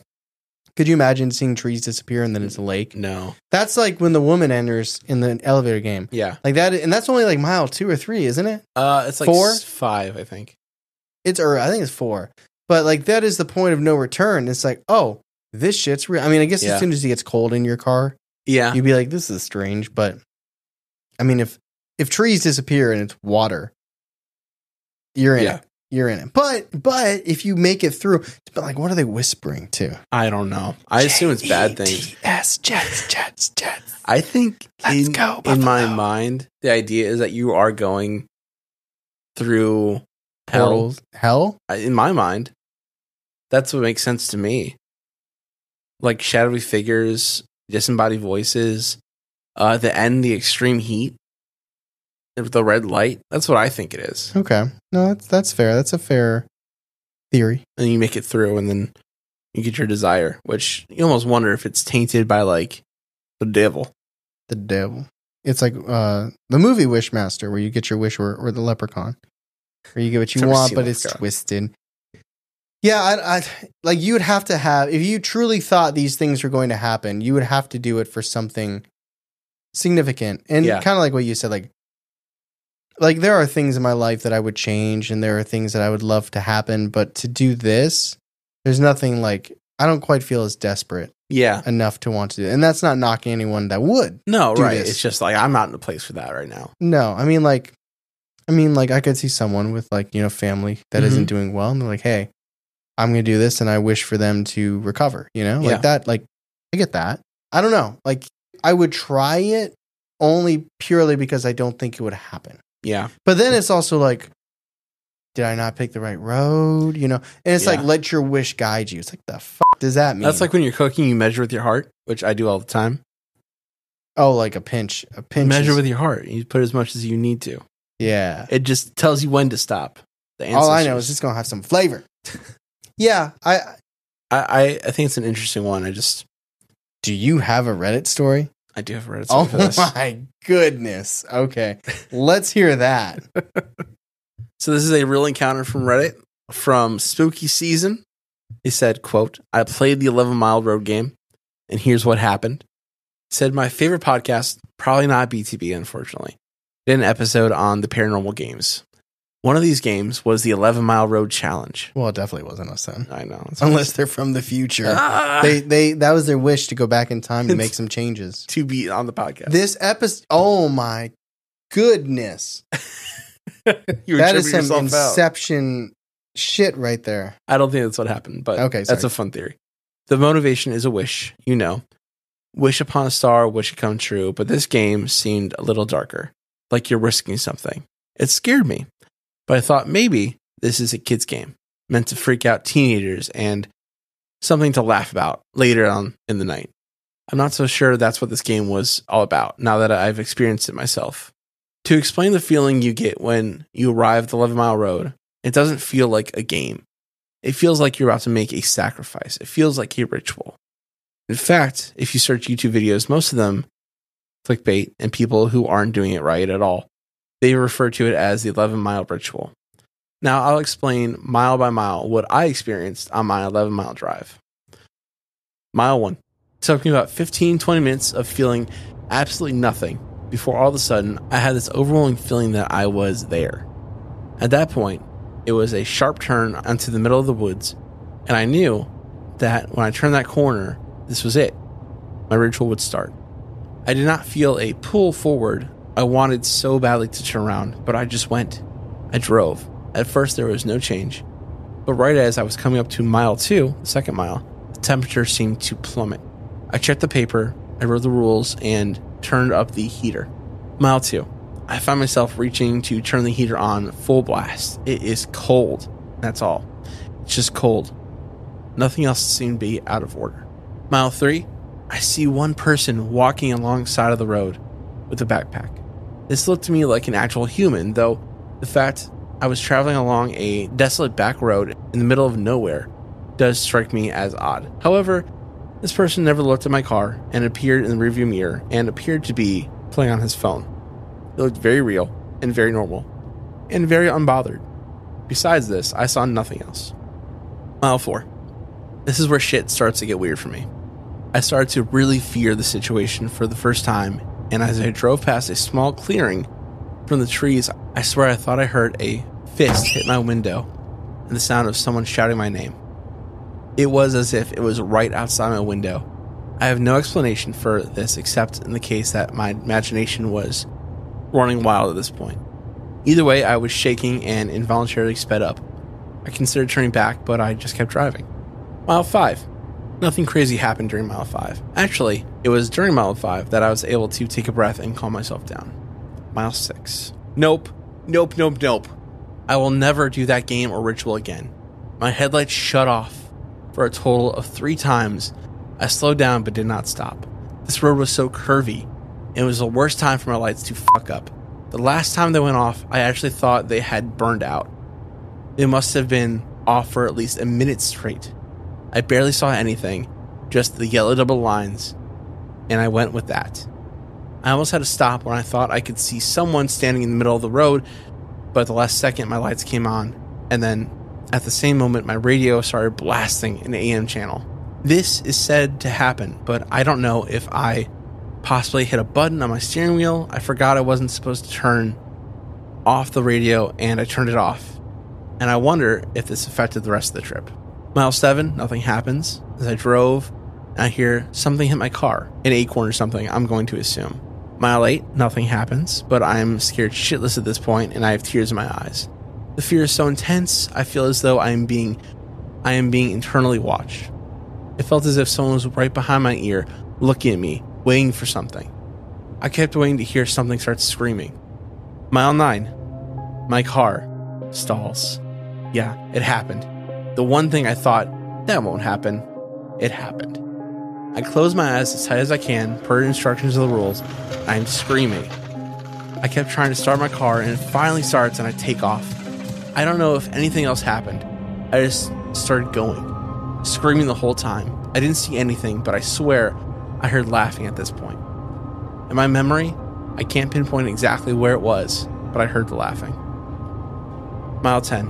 Could you imagine seeing trees disappear and then it's a lake? No. That's like when the woman enters in the elevator game. Yeah. That, and that's only mile 2 or 3, isn't it? It's 4? 5, I think. I think it's 4. But that is the point of no return. It's this shit's real. I mean, I guess as soon as it gets cold in your car, you'd be like, this is strange. But I mean, if trees disappear and it's water, you're in it. You're in it. But if you make it through, but what are they whispering to? I don't know. I assume it's bad things. Jets. I think Let's go, Buffalo. In my mind, the idea is that you are going through hell. Hell? In my mind, that's what makes sense to me. Shadowy figures, disembodied voices, the end, the extreme heat. The red light? That's what I think it is. Okay. No, that's fair. That's a fair theory. And you make it through, and then you get your desire, which you almost wonder if it's tainted by, like, the devil. The devil. It's like the movie Wishmaster, where you get your wish, or the leprechaun, where you get what you want, but it's twisted. Yeah, I like, you would have to have, if you truly thought these things were going to happen, you would have to do it for something significant. And kind of like what you said, like there are things in my life that I would change, and there are things that I would love to happen, but to do this, there's nothing like, I don't quite feel as desperate enough to want to do it. And that's not knocking anyone that would. No, right. This. It's just like, I'm not in a place for that right now. No, I mean, like I could see someone with, like, you know, family that isn't doing well, and they're like, hey, I'm going to do this, and I wish for them to recover, you know? Like that, like, I get that. I don't know. Like, I would try it only purely because I don't think it would happen. Yeah. But then it's also like, did I not pick the right road? You know? And it's like, let your wish guide you. It's like, the fuck does that mean? That's like when you're cooking, you measure with your heart, which I do all the time. Oh, like a pinch. A pinch. Measure with your heart. You put as much as you need to. Yeah. It just tells you when to stop. All I know is it's going to have some flavor. Yeah. I think it's an interesting one. Do you have a Reddit story? I do have a Reddit story for this. Oh my goodness. Okay. Let's hear that. So this is a real encounter from Reddit from Spooky Season. He said, quote, I played the 11 Mile Road game, and here's what happened. He said, my favorite podcast, probably not BTB, unfortunately, did an episode on the paranormal games. One of these games was the 11 Mile Road Challenge. Well, it definitely wasn't us then. I know. Unless they're from the future. They that was their wish to go back in time to make some changes. To be on the podcast. This episode, oh my goodness. That is some Inception shit right there. I don't think that's what happened, but that's a fun theory. The motivation is a wish, you know. Wish upon a star, wish it come true, but this game seemed a little darker, like you're risking something. It scared me, but I thought maybe this is a kid's game, meant to freak out teenagers and something to laugh about later on in the night. I'm not so sure that's what this game was all about, now that I've experienced it myself. To explain the feeling you get when you arrive at the 11 Mile Road, it doesn't feel like a game. It feels like you're about to make a sacrifice. It feels like a ritual. In fact, if you search YouTube videos, most of them clickbait and people who aren't doing it right at all, they refer to it as the 11 Mile Ritual. Now, I'll explain mile by mile what I experienced on my 11 mile drive. Mile 1. It took me about 15-20 minutes of feeling absolutely nothing before all of a sudden I had this overwhelming feeling that I was there. At that point, it was a sharp turn onto the middle of the woods, and I knew that when I turned that corner, this was it. My ritual would start. I did not feel a pull forward. I wanted so badly to turn around, but I just went. I drove. At first, there was no change, but right as I was coming up to mile 2, the second mile, the temperature seemed to plummet. I checked the paper, I wrote the rules, and turned up the heater. Mile 2. I found myself reaching to turn the heater on full blast. It is cold. That's all. It's just cold. Nothing else seemed to be out of order. Mile 3. I see one person walking alongside of the road with a backpack. This looked to me like an actual human, though the fact I was traveling along a desolate back road in the middle of nowhere does strike me as odd. However, this person never looked at my car and appeared in the rearview mirror and appeared to be playing on his phone. It looked very real and very normal and very unbothered. Besides this, I saw nothing else. Mile 4. This is where shit starts to get weird for me. I started to really fear the situation for the first time, and as I drove past a small clearing from the trees, I swear I thought I heard a fist hit my window and the sound of someone shouting my name. It was as if it was right outside my window. I have no explanation for this except in the case that my imagination was running wild at this point. Either way, I was shaking and involuntarily sped up. I considered turning back, but I just kept driving. Mile 5. Nothing crazy happened during mile 5. Actually, it was during mile 5 that I was able to take a breath and calm myself down. Mile 6. Nope. I will never do that game or ritual again. My headlights shut off for a total of 3 times. I slowed down but did not stop. This road was so curvy. It was the worst time for my lights to fuck up. The last time they went off, I actually thought they had burned out. They must have been off for at least a minute straight. I barely saw anything, just the yellow double lines, and I went with that. I almost had to stop when I thought I could see someone standing in the middle of the road, but at the last second my lights came on, and then at the same moment my radio started blasting an AM channel. This is said to happen, but I don't know if I possibly hit a button on my steering wheel. I forgot I wasn't supposed to turn off the radio, and I turned it off. And I wonder if this affected the rest of the trip. Mile 7, nothing happens. As I drove, I hear something hit my car. An acorn or something, I'm going to assume. Mile 8, nothing happens, but I'm scared shitless at this point, and I have tears in my eyes. The fear is so intense, I feel as though I am being internally watched. It felt as if someone was right behind my ear, looking at me, waiting for something. I kept waiting to hear something start screaming. Mile 9, my car stalls. Yeah, it happened. The one thing I thought, that won't happen, it happened. I close my eyes as tight as I can, per instructions of the rules. I am screaming. I kept trying to start my car, and it finally starts, and I take off. I don't know if anything else happened. I just started going, screaming the whole time. I didn't see anything, but I swear I heard laughing at this point. In my memory, I can't pinpoint exactly where it was, but I heard the laughing. Mile 10.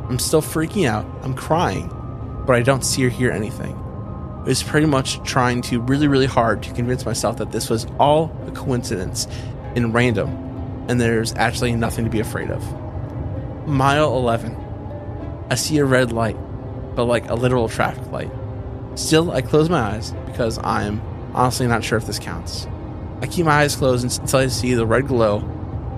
I'm still freaking out. I'm crying, but I don't see or hear anything. I was pretty much trying to really hard to convince myself that this was all a coincidence and random, and there's actually nothing to be afraid of. Mile 11. I see a red light, but like a literal traffic light. Still, I close my eyes because I'm honestly not sure if this counts. I keep my eyes closed until I see the red glow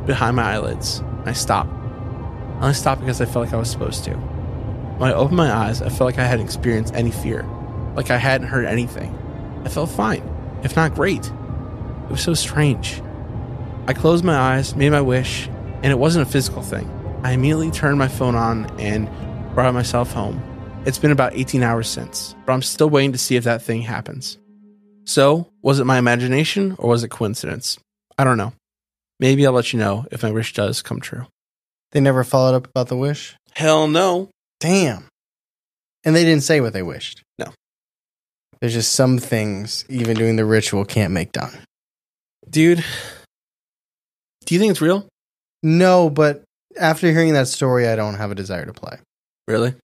behind my eyelids. I stop. I only stopped because I felt like I was supposed to. When I opened my eyes, I felt like I hadn't experienced any fear. Like I hadn't heard anything. I felt fine, if not great. It was so strange. I closed my eyes, made my wish, and it wasn't a physical thing. I immediately turned my phone on and brought myself home. It's been about 18 hours since, but I'm still waiting to see if that thing happens. So, was it my imagination or was it coincidence? I don't know. Maybe I'll let you know if my wish does come true. They never followed up about the wish? Hell no. Damn. And they didn't say what they wished? No. There's just some things, even doing the ritual, can't make done. Dude, do you think it's real? No, but after hearing that story, I don't have a desire to play. Really?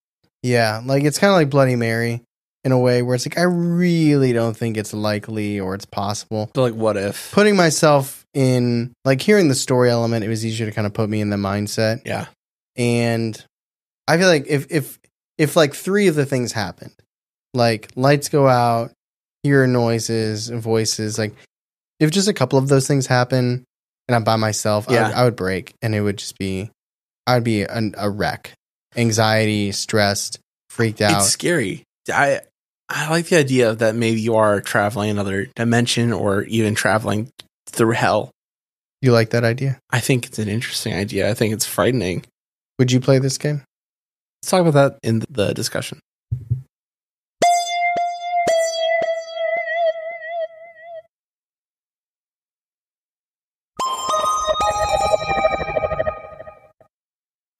Yeah, like it's kind of like Bloody Mary in a way where it's like, I really don't think it's likely or it's possible. So like, what if? Putting myself in, like hearing the story element, it was easier to kind of put me in the mindset. Yeah. And I feel like if like 3 of the things happened, like lights go out, hear noises, voices, like if just a couple of those things happen and I'm by myself, yeah. I would break and it would just be, I'd be a wreck. Anxiety, stressed, freaked out. It's scary. I like the idea that maybe you are traveling another dimension or even traveling through hell. You like that idea? I think it's an interesting idea. I think it's frightening. Would you play this game? Let's talk about that in the discussion.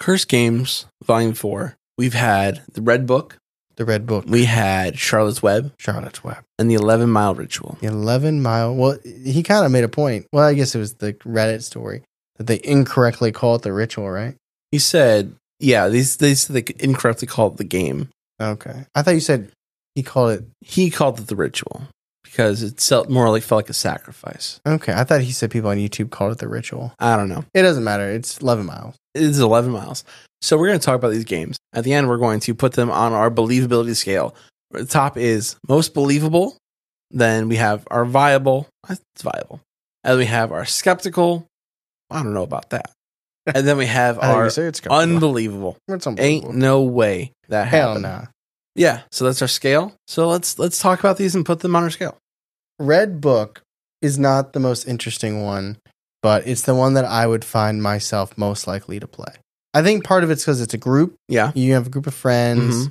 Cursed Games, Volume 4. We've had the Red Book. The Red Book. We had Charlotte's Web. Charlotte's Web. And the 11 Mile Ritual. The 11 Mile. Well, he kind of made a point. Well, I guess it was the Reddit story that they incorrectly call it the ritual, right? He said, yeah, they incorrectly called it the game. Okay. I thought you said he called it the ritual because it felt like a sacrifice. Okay. I thought he said people on YouTube called it the ritual. I don't know. It doesn't matter. It's 11 miles. It is 11 miles. So we're going to talk about these games. At the end, we're going to put them on our believability scale. The top is most believable. Then we have our viable. It's viable. And we have our skeptical. I don't know about that. And then we have our unbelievable. It's unbelievable. Ain't no way that happened. Hell nah. Yeah, so that's our scale. So let's talk about these and put them on our scale. Red Book is not the most interesting one, but it's the one that I would find myself most likely to play. I think part of it's because it's a group. Yeah. You have a group of friends.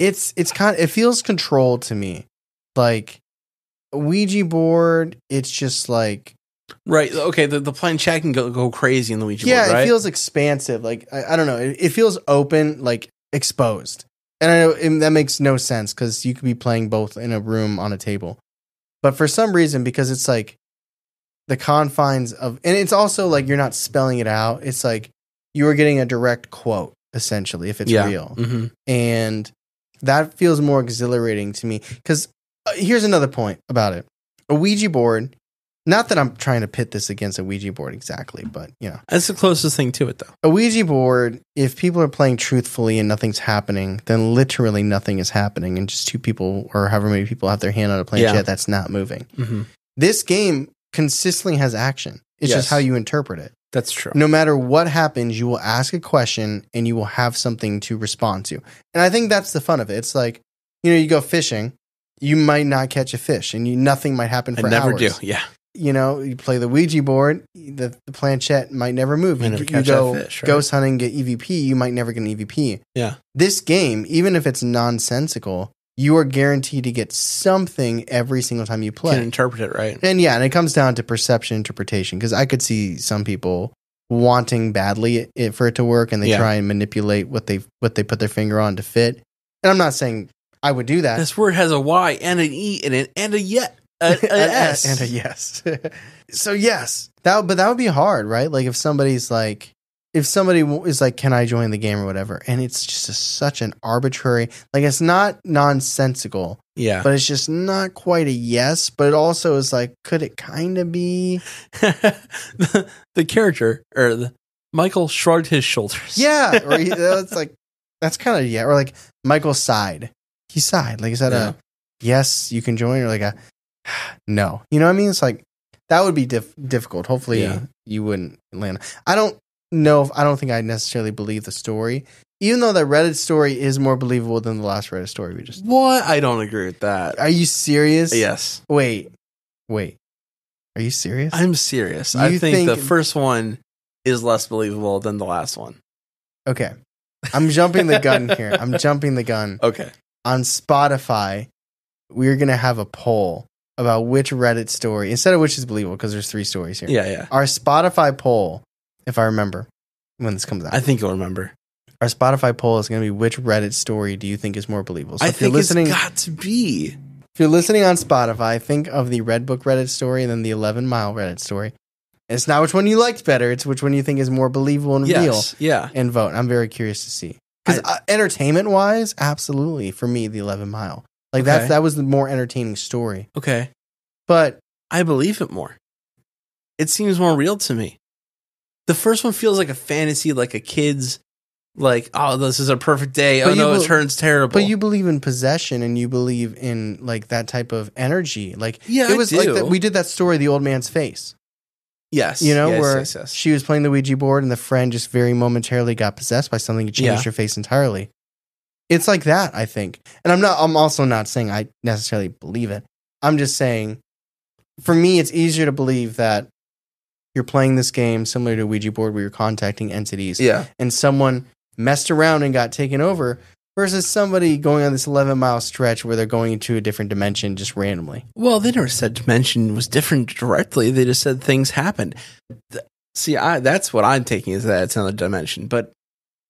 Mm-hmm. It feels controlled to me. Like Ouija board, it's just like Right. Okay. The planchette can go crazy in the Ouija board, Yeah, right? it feels expansive. Like, I don't know. It feels open, like exposed. And I know that makes no sense because you could be playing both in a room on a table. But for some reason, because it's like the confines of, and it's also like you're not spelling it out. It's like you are getting a direct quote, essentially, if it's real. Mm-hmm. And that feels more exhilarating to me. Because here's another point about it. A Ouija board, not that I'm trying to pit this against a Ouija board exactly, but, you know. That's the closest thing to it, though. A Ouija board, if people are playing truthfully and nothing's happening, then literally nothing is happening. And just two people or however many people have their hand on a planchette that's not moving. Mm-hmm. This game consistently has action. It's just how you interpret it. That's true. No matter what happens, you will ask a question and you will have something to respond to. And I think that's the fun of it. It's like, you know, you go fishing, you might not catch a fish and nothing might happen for hours. I never do, yeah. You know, you play the Ouija board, the planchette might never move. You go fish, right? Ghost hunting, get EVP, you might never get an EVP. Yeah. This game, even if it's nonsensical, you are guaranteed to get something every single time you play. You can interpret it, right? And yeah, and it comes down to perception, interpretation, because I could see some people wanting badly for it to work and they try and manipulate what they put their finger on to fit. And I'm not saying I would do that. This word has a Y and an E in it and a yet. An S. And a yes. So yes, but that would be hard, right? Like if somebody is like, can I join the game or whatever? And it's just such an arbitrary, like it's not nonsensical, but it's just not quite a yes. But it also is like, could it kind of be? the character or Michael shrugged his shoulders. Yeah, or it's like that's kind of or like Michael sighed. He sighed. Like is that a yes? You can join or like a no, you know what I mean? It's like that would be difficult. Hopefully, you wouldn't land. I don't know. I don't think I necessarily believe the story, even though the Reddit story is more believable than the last Reddit story we just. What? I don't agree with that. Are you serious? Yes. Wait. Are you serious? I'm serious. I think the first one is less believable than the last one. Okay, I'm jumping the gun here. Okay. On Spotify, we're gonna have a poll about which Reddit story, instead of which is believable, because there's 3 stories here. Yeah. Our Spotify poll, if I remember when this comes out. I think you'll remember. Our Spotify poll is going to be which Reddit story do you think is more believable? So I think it's got to be. If you're listening on Spotify, think of the Red Book Reddit story and then the 11 Mile Reddit story. And it's not which one you liked better, it's which one you think is more believable and real. Yeah. And vote. I'm very curious to see. Because entertainment-wise, absolutely, for me, the 11 Mile. Like that was the more entertaining story. Okay. But I believe it more. It seems more real to me. The first one feels like a fantasy, like a kid's, like, oh, this is a perfect day. Oh no, it turns terrible. But you believe in possession and you believe in like that type of energy. Like it was like we did that story, The Old Man's Face. Yes. You know, where she was playing the Ouija board and the friend just very momentarily got possessed by something that changed her face entirely. It's like that, I think. And I'm also not saying I necessarily believe it. I'm just saying, for me, it's easier to believe that you're playing this game similar to a Ouija board where you're contacting entities. Yeah. And someone messed around and got taken over versus somebody going on this 11-mile stretch where they're going into a different dimension just randomly. Well, they never said dimension was different directly. They just said things happened. See, that's what I'm taking is that it's another dimension. But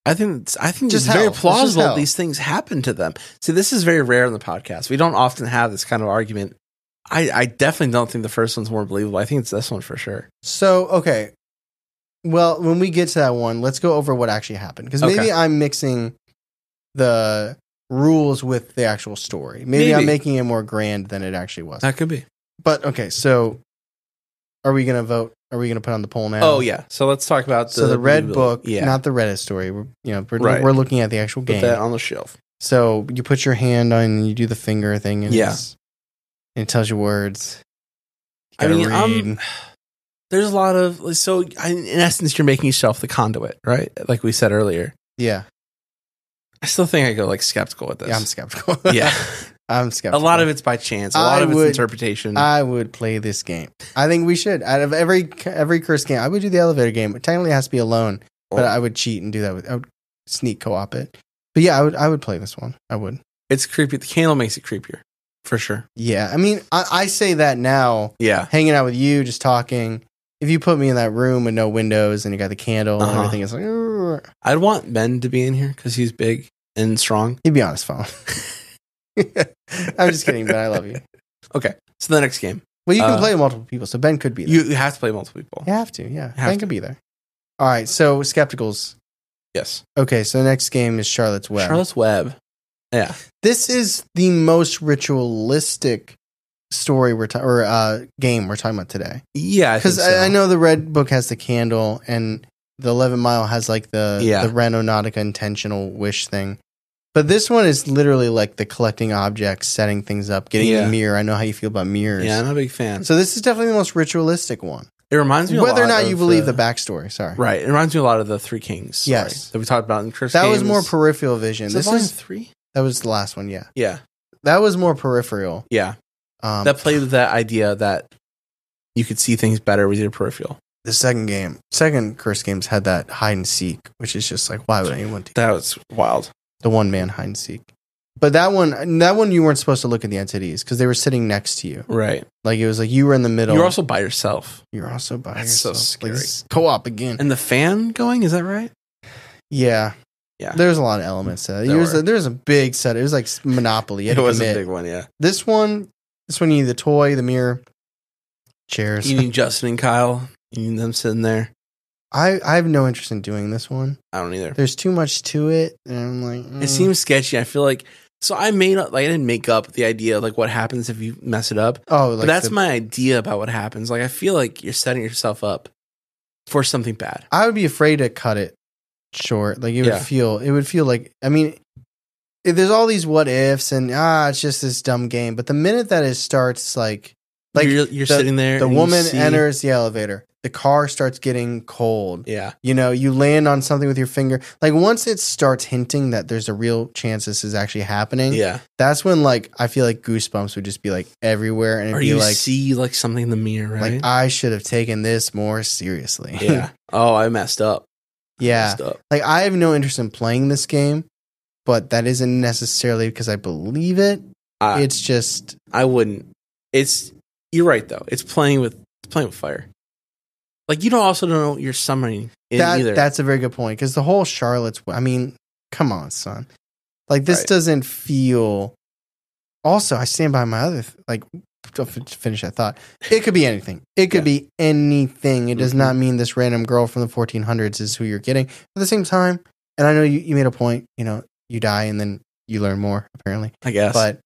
I think it's very plausible these things happen to them. See, this is very rare in the podcast. We don't often have this kind of argument. I definitely don't think the first one's more believable. I think it's this one for sure. So, okay. Well, when we get to that one, let's go over what actually happened. Because maybe I'm mixing the rules with the actual story. Maybe I'm making it more grand than it actually was. That could be. But, okay, so are we going to vote? Are we going to put on the poll now? Oh, yeah. So let's talk about the Red Book, not the Reddit story. We're looking at the actual game. Put that on the shelf. So you put your hand on and you do the finger thing. And it tells you words. I mean, there's a lot of... in essence, you're making yourself the conduit, right? Like we said earlier. Yeah. I still think I go skeptical with this. Yeah, I'm skeptical. Yeah. I'm skeptical. A lot of it's by chance. A lot of it's interpretation. I would play this game. I think we should. Out of every cursed game, I would do the elevator game. It technically has to be alone, but I would cheat and do that. I would sneak co-op it. But yeah, I would play this one. I would. It's creepy. The candle makes it creepier. For sure. Yeah. I mean, I say that now, Yeah. hanging out with you, just talking. If you put me in that room with no windows and you got the candle and everything, it's like, "Urgh." I'd want Ben to be in here because he's big and strong. He'd be on his phone. I'm just kidding, Ben. I love you. Okay. So the next game. Well, you can play with multiple people, so Ben could be there. You have to play multiple people. You have to, yeah. Ben could be there. All right, so Skepticals. Yes. Okay, so the next game is Charlotte's Web. Charlotte's Web. Yeah. This is the most ritualistic story game we're talking about today. Yeah, because I know the red book has the candle, and the 11 Mile has like the Renonautica intentional wish thing. But this one is literally like the collecting objects, setting things up, getting a mirror. I know how you feel about mirrors. Yeah, I'm a big fan. So this is definitely the most ritualistic one. It reminds me whether or not you believe the backstory. Sorry, right? It reminds me a lot of the Three Kings. Story that we talked about in Chris. That was more peripheral vision. This is 3. That was the last one. Yeah, yeah. That was more peripheral. Yeah, that played with that idea that you could see things better with your peripheral. The second Curse games had that hide and seek, which is just like, why would anyone do that? That was wild. The one man hide and seek. But that one you weren't supposed to look at the entities because they were sitting next to you. Right. Like it was like you were in the middle. You're also by yourself. That's yourself. So scary. Like, co-op again. And the fan going, is that right? Yeah. Yeah. There's a lot of elements to that. There was a big set. It was like Monopoly. It was a big one, yeah. This one you need the toy, the mirror, chairs. You need Justin and Kyle. You need them sitting there. I have no interest in doing this one. I don't either. There's too much to it, and I'm like, It seems sketchy. I feel like I didn't make up the idea of like what happens if you mess it up. Oh, like but that's my idea about what happens. Like I feel like you're setting yourself up for something bad. I would be afraid to cut it short. Like it would feel like, I mean, there's all these what ifs and it's just this dumb game. But the minute that it starts, like you're sitting there, the woman enters the elevator. The car starts getting cold. Yeah. You know, you land on something with your finger. Like once it starts hinting that there's a real chance this is actually happening. Yeah. That's when like I feel like goosebumps would just be like everywhere. And it'd be like, see like something in the mirror, right? Like I should have taken this more seriously. Yeah. Oh, I messed up. Yeah. Like I have no interest in playing this game, but that isn't necessarily because I believe it. It's just I wouldn't. You're right though. It's playing with fire. Like you don't know what you're summoning either. That's a very good point because the whole Charlotte's. I mean, come on, son. Like this doesn't feel. Also, I stand by my other to finish that thought. It could be anything. It could be anything. It does not mean this random girl from the 1400s is who you're getting. At the same time, and I know you made a point. You know, you die and then you learn more. Apparently, I guess. But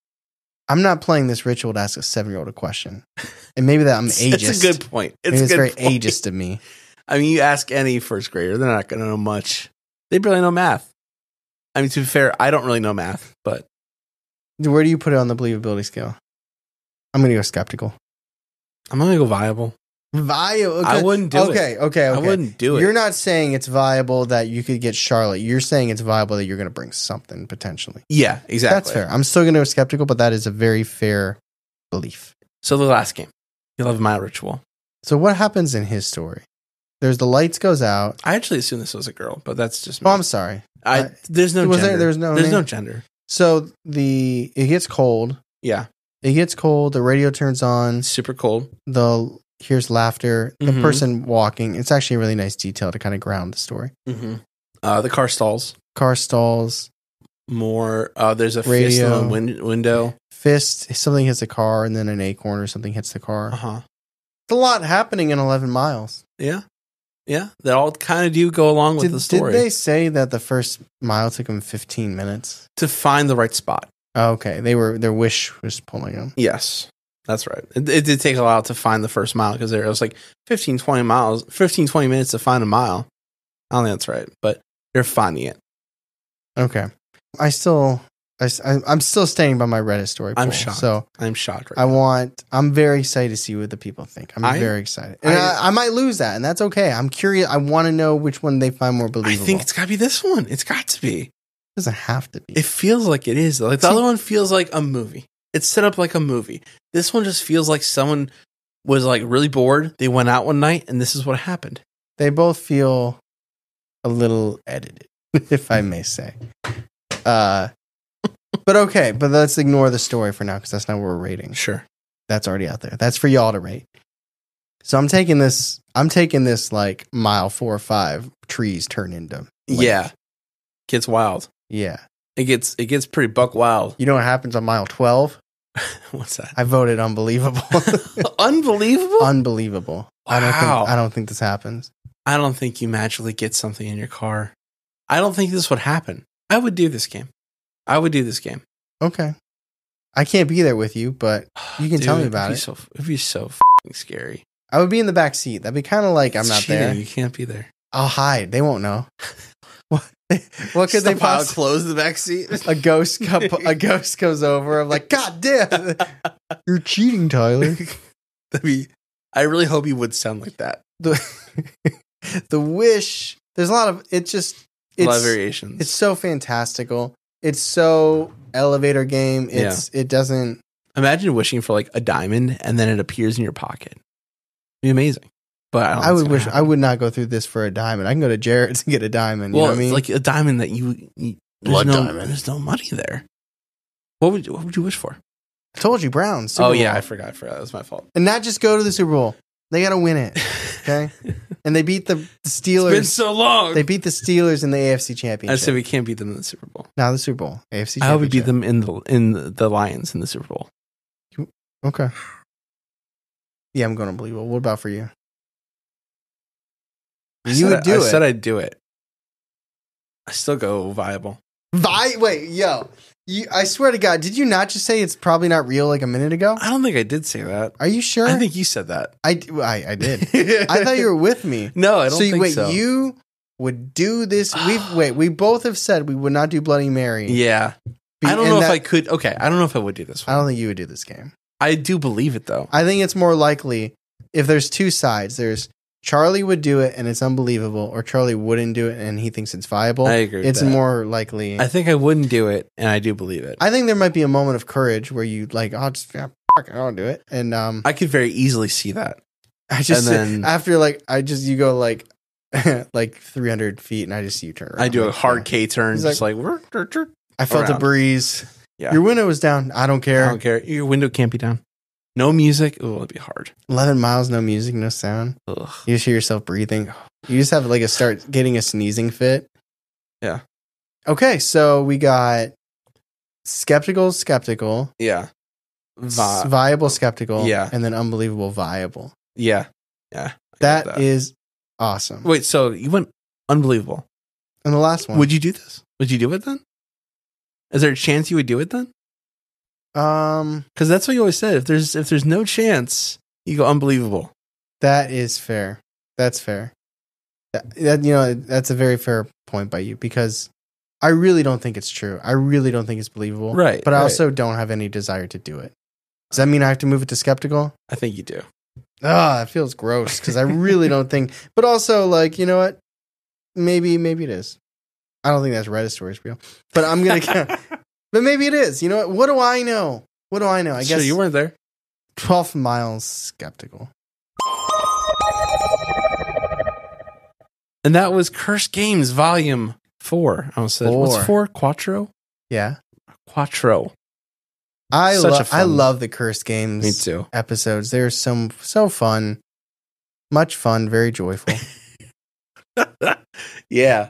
I'm not playing this ritual to ask a 7-year-old a question. And maybe that I'm ageist. It's a good point. It's very ageist of me. I mean, you ask any first grader, they're not going to know much. They barely know math. I mean, to be fair, I don't really know math, but. Where do you put it on the believability scale? I'm going to go skeptical. I'm going to go viable. Viable? Okay. I wouldn't do it. Okay. I wouldn't do it. You're not saying it's viable that you could get Charlotte. You're saying it's viable that you're going to bring something potentially. Yeah, exactly. That's fair. I'm still going to go skeptical, but that is a very fair belief. So the last game, 11 Mile Ritual. So what happens in his story? There's the lights goes out. I actually assumed this was a girl, but that's just me. Oh, I'm sorry. There's no gender. There's no gender. So it gets cold. Yeah. It gets cold. The radio turns on. Super cold. Here's laughter. The person walking. It's actually a really nice detail to kind of ground the story. Mm-hmm. The car stalls. More. There's a radio. Fist on the window. Fist. Something hits the car, and then an acorn or something hits the car. Uh-huh. It's a lot happening in 11 miles. Yeah. Yeah. They all kind of do go along with the story. Did they say that the first mile took them 15 minutes? To find the right spot. Oh, okay. Their wish was pulling them. Yes. That's right. It did take a while to find the first mile because it was like 15, 20 minutes to find a mile. I don't think that's right, but they're finding it. Okay. I'm still standing by my Reddit story. I'm poll, shocked. So I'm shocked right now. I'm very excited to see what the people think. I'm very excited. And I might lose that, and that's okay. I'm curious. I want to know which one they find more believable. I think it's got to be this one. It's got to be. It doesn't have to be. It feels like it is. Like the other one feels like a movie. It's set up like a movie. This one just feels like someone was like really bored. They went out one night and this is what happened. They both feel a little edited, if I may say. But But okay, but let's ignore the story for now because that's not what we're rating. Sure. That's already out there. That's for y'all to rate. So I'm taking this like mile 4 or 5 trees turn into lake. Yeah. Gets wild. Yeah. It gets pretty buck wild. You know what happens on mile 12? What's that? I voted unbelievable. Unbelievable? Unbelievable. Wow. I don't think this happens. I don't think you magically get something in your car. I don't think this would happen. I would do this game. Okay. I can't be there with you, but you can tell me about it. It'd be so fucking scary. I would be in the back seat. That'd be kind of like I'm not there. You can't be there. I'll hide. They won't know. What could they possibly close the back seat? A ghost comes over. I'm like, God damn, you're cheating, Tyler. I really hope you would sound like that. The wish. There's a lot of a lot of variations. It's so fantastical. It's so elevator game. It doesn't. Imagine wishing for like a diamond and then it appears in your pocket. It'd be amazing. But I would wish I would not go through this for a diamond. I can go to Jared's and get a diamond. You know what I mean? Like a diamond that you blood diamond. There's no money there. What would you wish for? I told you, Browns. Oh yeah, I forgot. That was my fault. And not just go to the Super Bowl. They got to win it. Okay. And they beat the Steelers. It's been so long. They beat the Steelers in the AFC Championship. I said we can't beat them in the Super Bowl. No, the Super Bowl. AFC Championship. I hope we beat them in the Lions in the Super Bowl. Okay. Yeah, I'm going unbelievable. What about for you? I said I'd do it. I still go viable. Wait, yo. I swear to God, did you not just say it's probably not real like a minute ago? I don't think I did say that. Are you sure? I think you said that. I did. I thought you were with me. No, I don't think so. You would do this. We both have said we would not do Bloody Mary. Yeah. I don't know if I could. Okay, I don't know if I would do this one. I don't think you would do this game. I do believe it, though. I think it's more likely if there's two sides. There's Charlie would do it and it's unbelievable, or Charlie wouldn't do it and he thinks it's viable. I agree with It's that. more likely. I think I wouldn't do it, and I do believe it. I think there might be a moment of courage where you like, I'll do it. And I could very easily see that. I just and then, after you go like like 300 feet and I just see you turn around. I do a hard K turn, He's just like I felt around. a breeze. Yeah. Your window was down. I don't care. I don't care. Your window can't be down. No music. Oh, it'd be hard. 11 miles, no music, no sound. Ugh. You just hear yourself breathing. You just have like start getting a sneezing fit. Yeah. Okay, so we got skeptical. Yeah. Viable, skeptical. Yeah. And then unbelievable, viable. Yeah. Yeah. That is awesome. Wait, so you went unbelievable. And the last one. Would you do this? Would you do it then? Is there a chance you would do it then? Because that's what you always said. If there's no chance, you go unbelievable. That is fair. That's fair. That's a very fair point by you, because I really don't think it's true. I really don't think it's believable. Right. But I also don't have any desire to do it. Does that mean I have to move it to skeptical? I think you do. That feels gross because I really don't think. But also, like, you know what? Maybe it is. I don't think that's Reddit stories real. But I'm gonna. But maybe it is. You know what? What do I know? I guess you weren't there. 12 miles skeptical. And that was Cursed Games Volume 4. I almost said, what's 4? Quattro? Yeah. Quattro. I love the Cursed Games Me too. episodes. They're so fun. Much fun, very joyful. Yeah.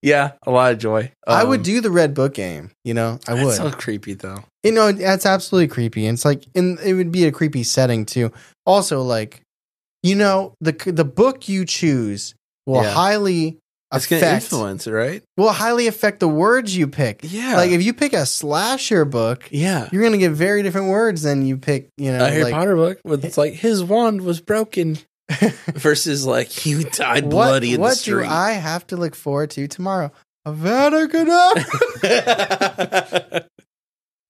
Yeah, a lot of joy. I would do the Red Book game, I would. That's so creepy, though. That's absolutely creepy. And it's like, it would be a creepy setting, too. Also, like, the book you choose will highly it's going to influence it, right? Will highly affect the words you pick. Yeah. Like, if you pick a slasher book, you're going to get very different words than you pick, a Harry Potter book with, it's like, his wand was broken. Versus like he died bloody in the street. What do I have to look forward to tomorrow? A Vatican.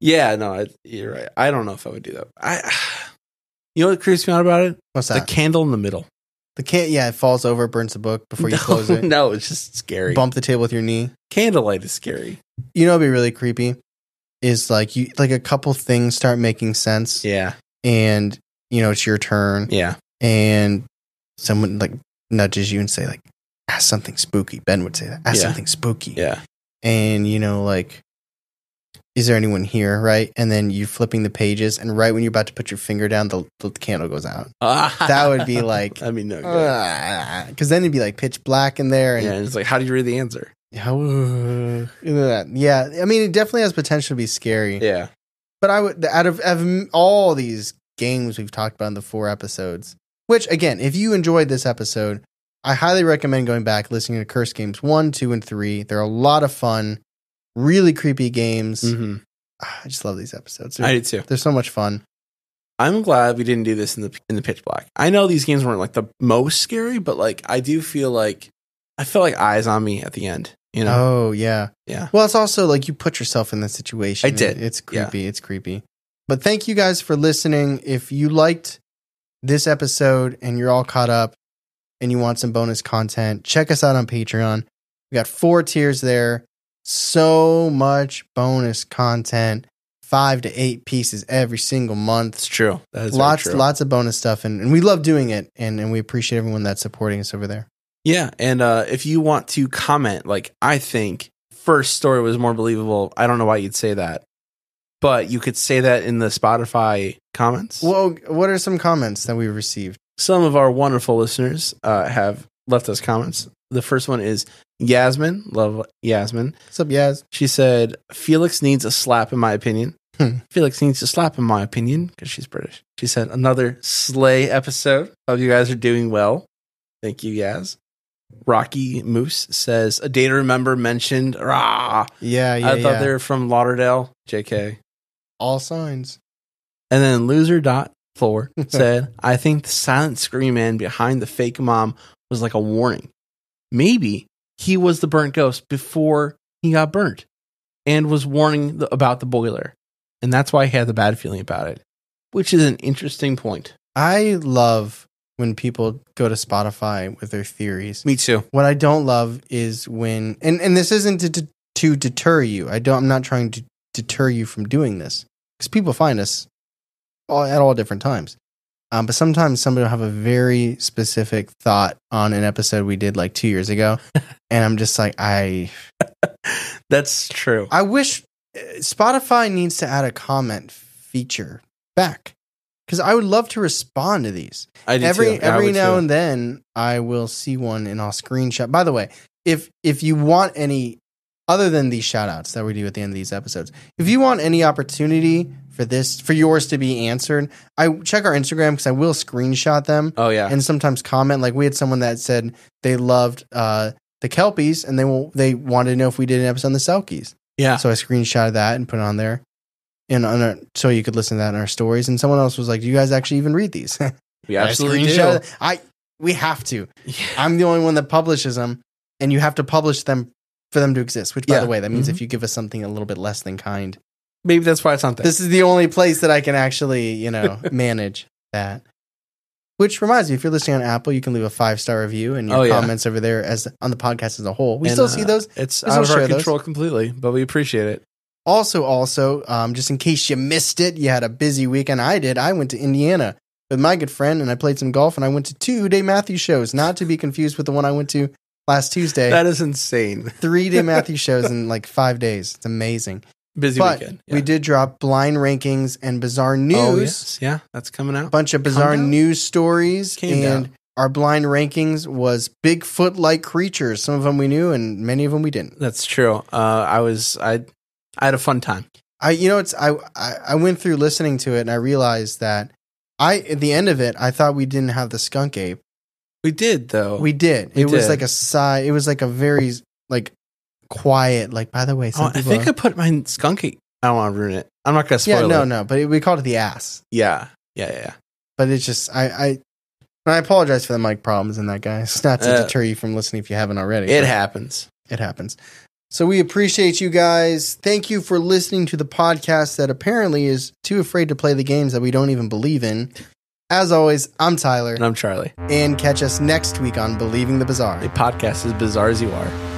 Yeah, no, you're right. I don't know if I would do that. You know what creeps me out about it? What's that? The candle in the middle. It falls over, burns the book before you close it. No, it's just scary. Bump the table with your knee. Candlelight is scary. What'd be really creepy is like a couple things start making sense. Yeah. And it's your turn. Yeah. And someone like nudges you and say like, ask something spooky. Ben would say that. Ask something spooky. Yeah. And is there anyone here, right? And then you flipping the pages, and right when you're about to put your finger down, the candle goes out. That would be like, I mean, no good. Because then it'd be like pitch black in there. And Yeah, it's like, how do you read the answer? yeah, I mean, it definitely has potential to be scary. Yeah. But I would, out of all these games we've talked about in the 4 episodes, which again, if you enjoyed this episode, I highly recommend going back, listening to Curse Games 1, 2, and 3. They're a lot of fun, really creepy games. Mm-hmm. I just love these episodes. I do too. They're so much fun. I'm glad we didn't do this in the pitch black. I know these games weren't like the most scary, but like I do feel like I felt like eyes on me at the end. You know? Oh yeah, yeah. Well, it's also like you put yourself in the situation. I did. It's creepy. Yeah. It's creepy. But thank you guys for listening. If you liked this episode and you're all caught up and you want some bonus content, check us out on Patreon. We got 4 tiers there. So much bonus content. 5 to 8 pieces every single month. It's true. That is lots of bonus stuff, and we love doing it, and we appreciate everyone that's supporting us over there. Yeah, and if you want to comment, like I think first story was more believable. I don't know why you'd say that, but you could say that in the Spotify comments. Well, what are some comments that we've received? Some of our wonderful listeners have left us comments. The first one is Yasmin. Love Yasmin. What's up, Yas? She said, Felix needs a slap in my opinion. Felix needs a slap in my opinion because she's British. She said, another slay episode. Hope you guys are doing well. Thank you, Yaz. Rocky Moose says, a day to remember mentioned. Rah! Yeah. I thought they were from Lauderdale. JK. All signs. And then Loser.4 said, I think the silent scream man behind the fake mom was like a warning. Maybe he was the burnt ghost before he got burnt and was warning about the boiler. And that's why he had the bad feeling about it, which is an interesting point. I love when people go to Spotify with their theories. Me too. What I don't love is when, and this isn't to deter you. I'm not trying to deter you from doing this because people find us at all different times. But sometimes somebody will have a very specific thought on an episode we did like 2 years ago. And I'm just like, That's true. I wish Spotify needs to add a comment feature back. Because I would love to respond to these. I do every too. now and then I will see one and I'll screenshot. By the way, if you want any, other than these shout outs that we do at the end of these episodes, if you want any opportunity for yours to be answered, I check our Instagram because I will screenshot them. Oh yeah. And sometimes comment. Like we had someone that said they loved the Kelpies and they wanted to know if we did an episode on the Selkies. Yeah. So I screenshotted that and put it on there. And so you could listen to that in our stories. And someone else was like, do you guys actually even read these? We absolutely do. We have to. Yeah. I'm the only one that publishes them, and you have to publish them for them to exist, which, by the way, that means if you give us something a little bit less than kind. Maybe that's why it's not there. This is the only place that I can actually, manage that. Which reminds me, if you're listening on Apple, you can leave a 5-star review and your comments over there as on the podcast as a whole. We still see those. It's out of our control completely, but we appreciate it. Also, just in case you missed it, you had a busy weekend. I did. I went to Indiana with my good friend, and I played some golf, and I went to 2 Dave Matthews shows, not to be confused with the one I went to last Tuesday. That is insane. 3 Dave Matthews shows in like 5 days. It's amazing. Busy weekend. Yeah. We did drop blind rankings and bizarre news. Oh, yes. Yeah, that's coming out. A bunch of bizarre news stories. Our blind rankings was Bigfoot-like creatures. Some of them we knew, and many of them we didn't. That's true. I had a fun time. I went through listening to it and I realized that at the end of it, I thought we didn't have the skunk ape. We did though. We did. It was like it was like a very like quiet, like, by the way, I think I put my skunk ape. I don't want to ruin it. I'm not going to spoil it. Yeah, no, but we called it the ass. Yeah. But it's just, I apologize for the mic problems and that, guys. It's not to deter you from listening if you haven't already. It happens. It happens. So we appreciate you guys. Thank you for listening to the podcast that apparently is too afraid to play the games that we don't even believe in. As always, I'm Tyler. And I'm Charlie. And catch us next week on Believing the Bizarre. A podcast as bizarre as you are.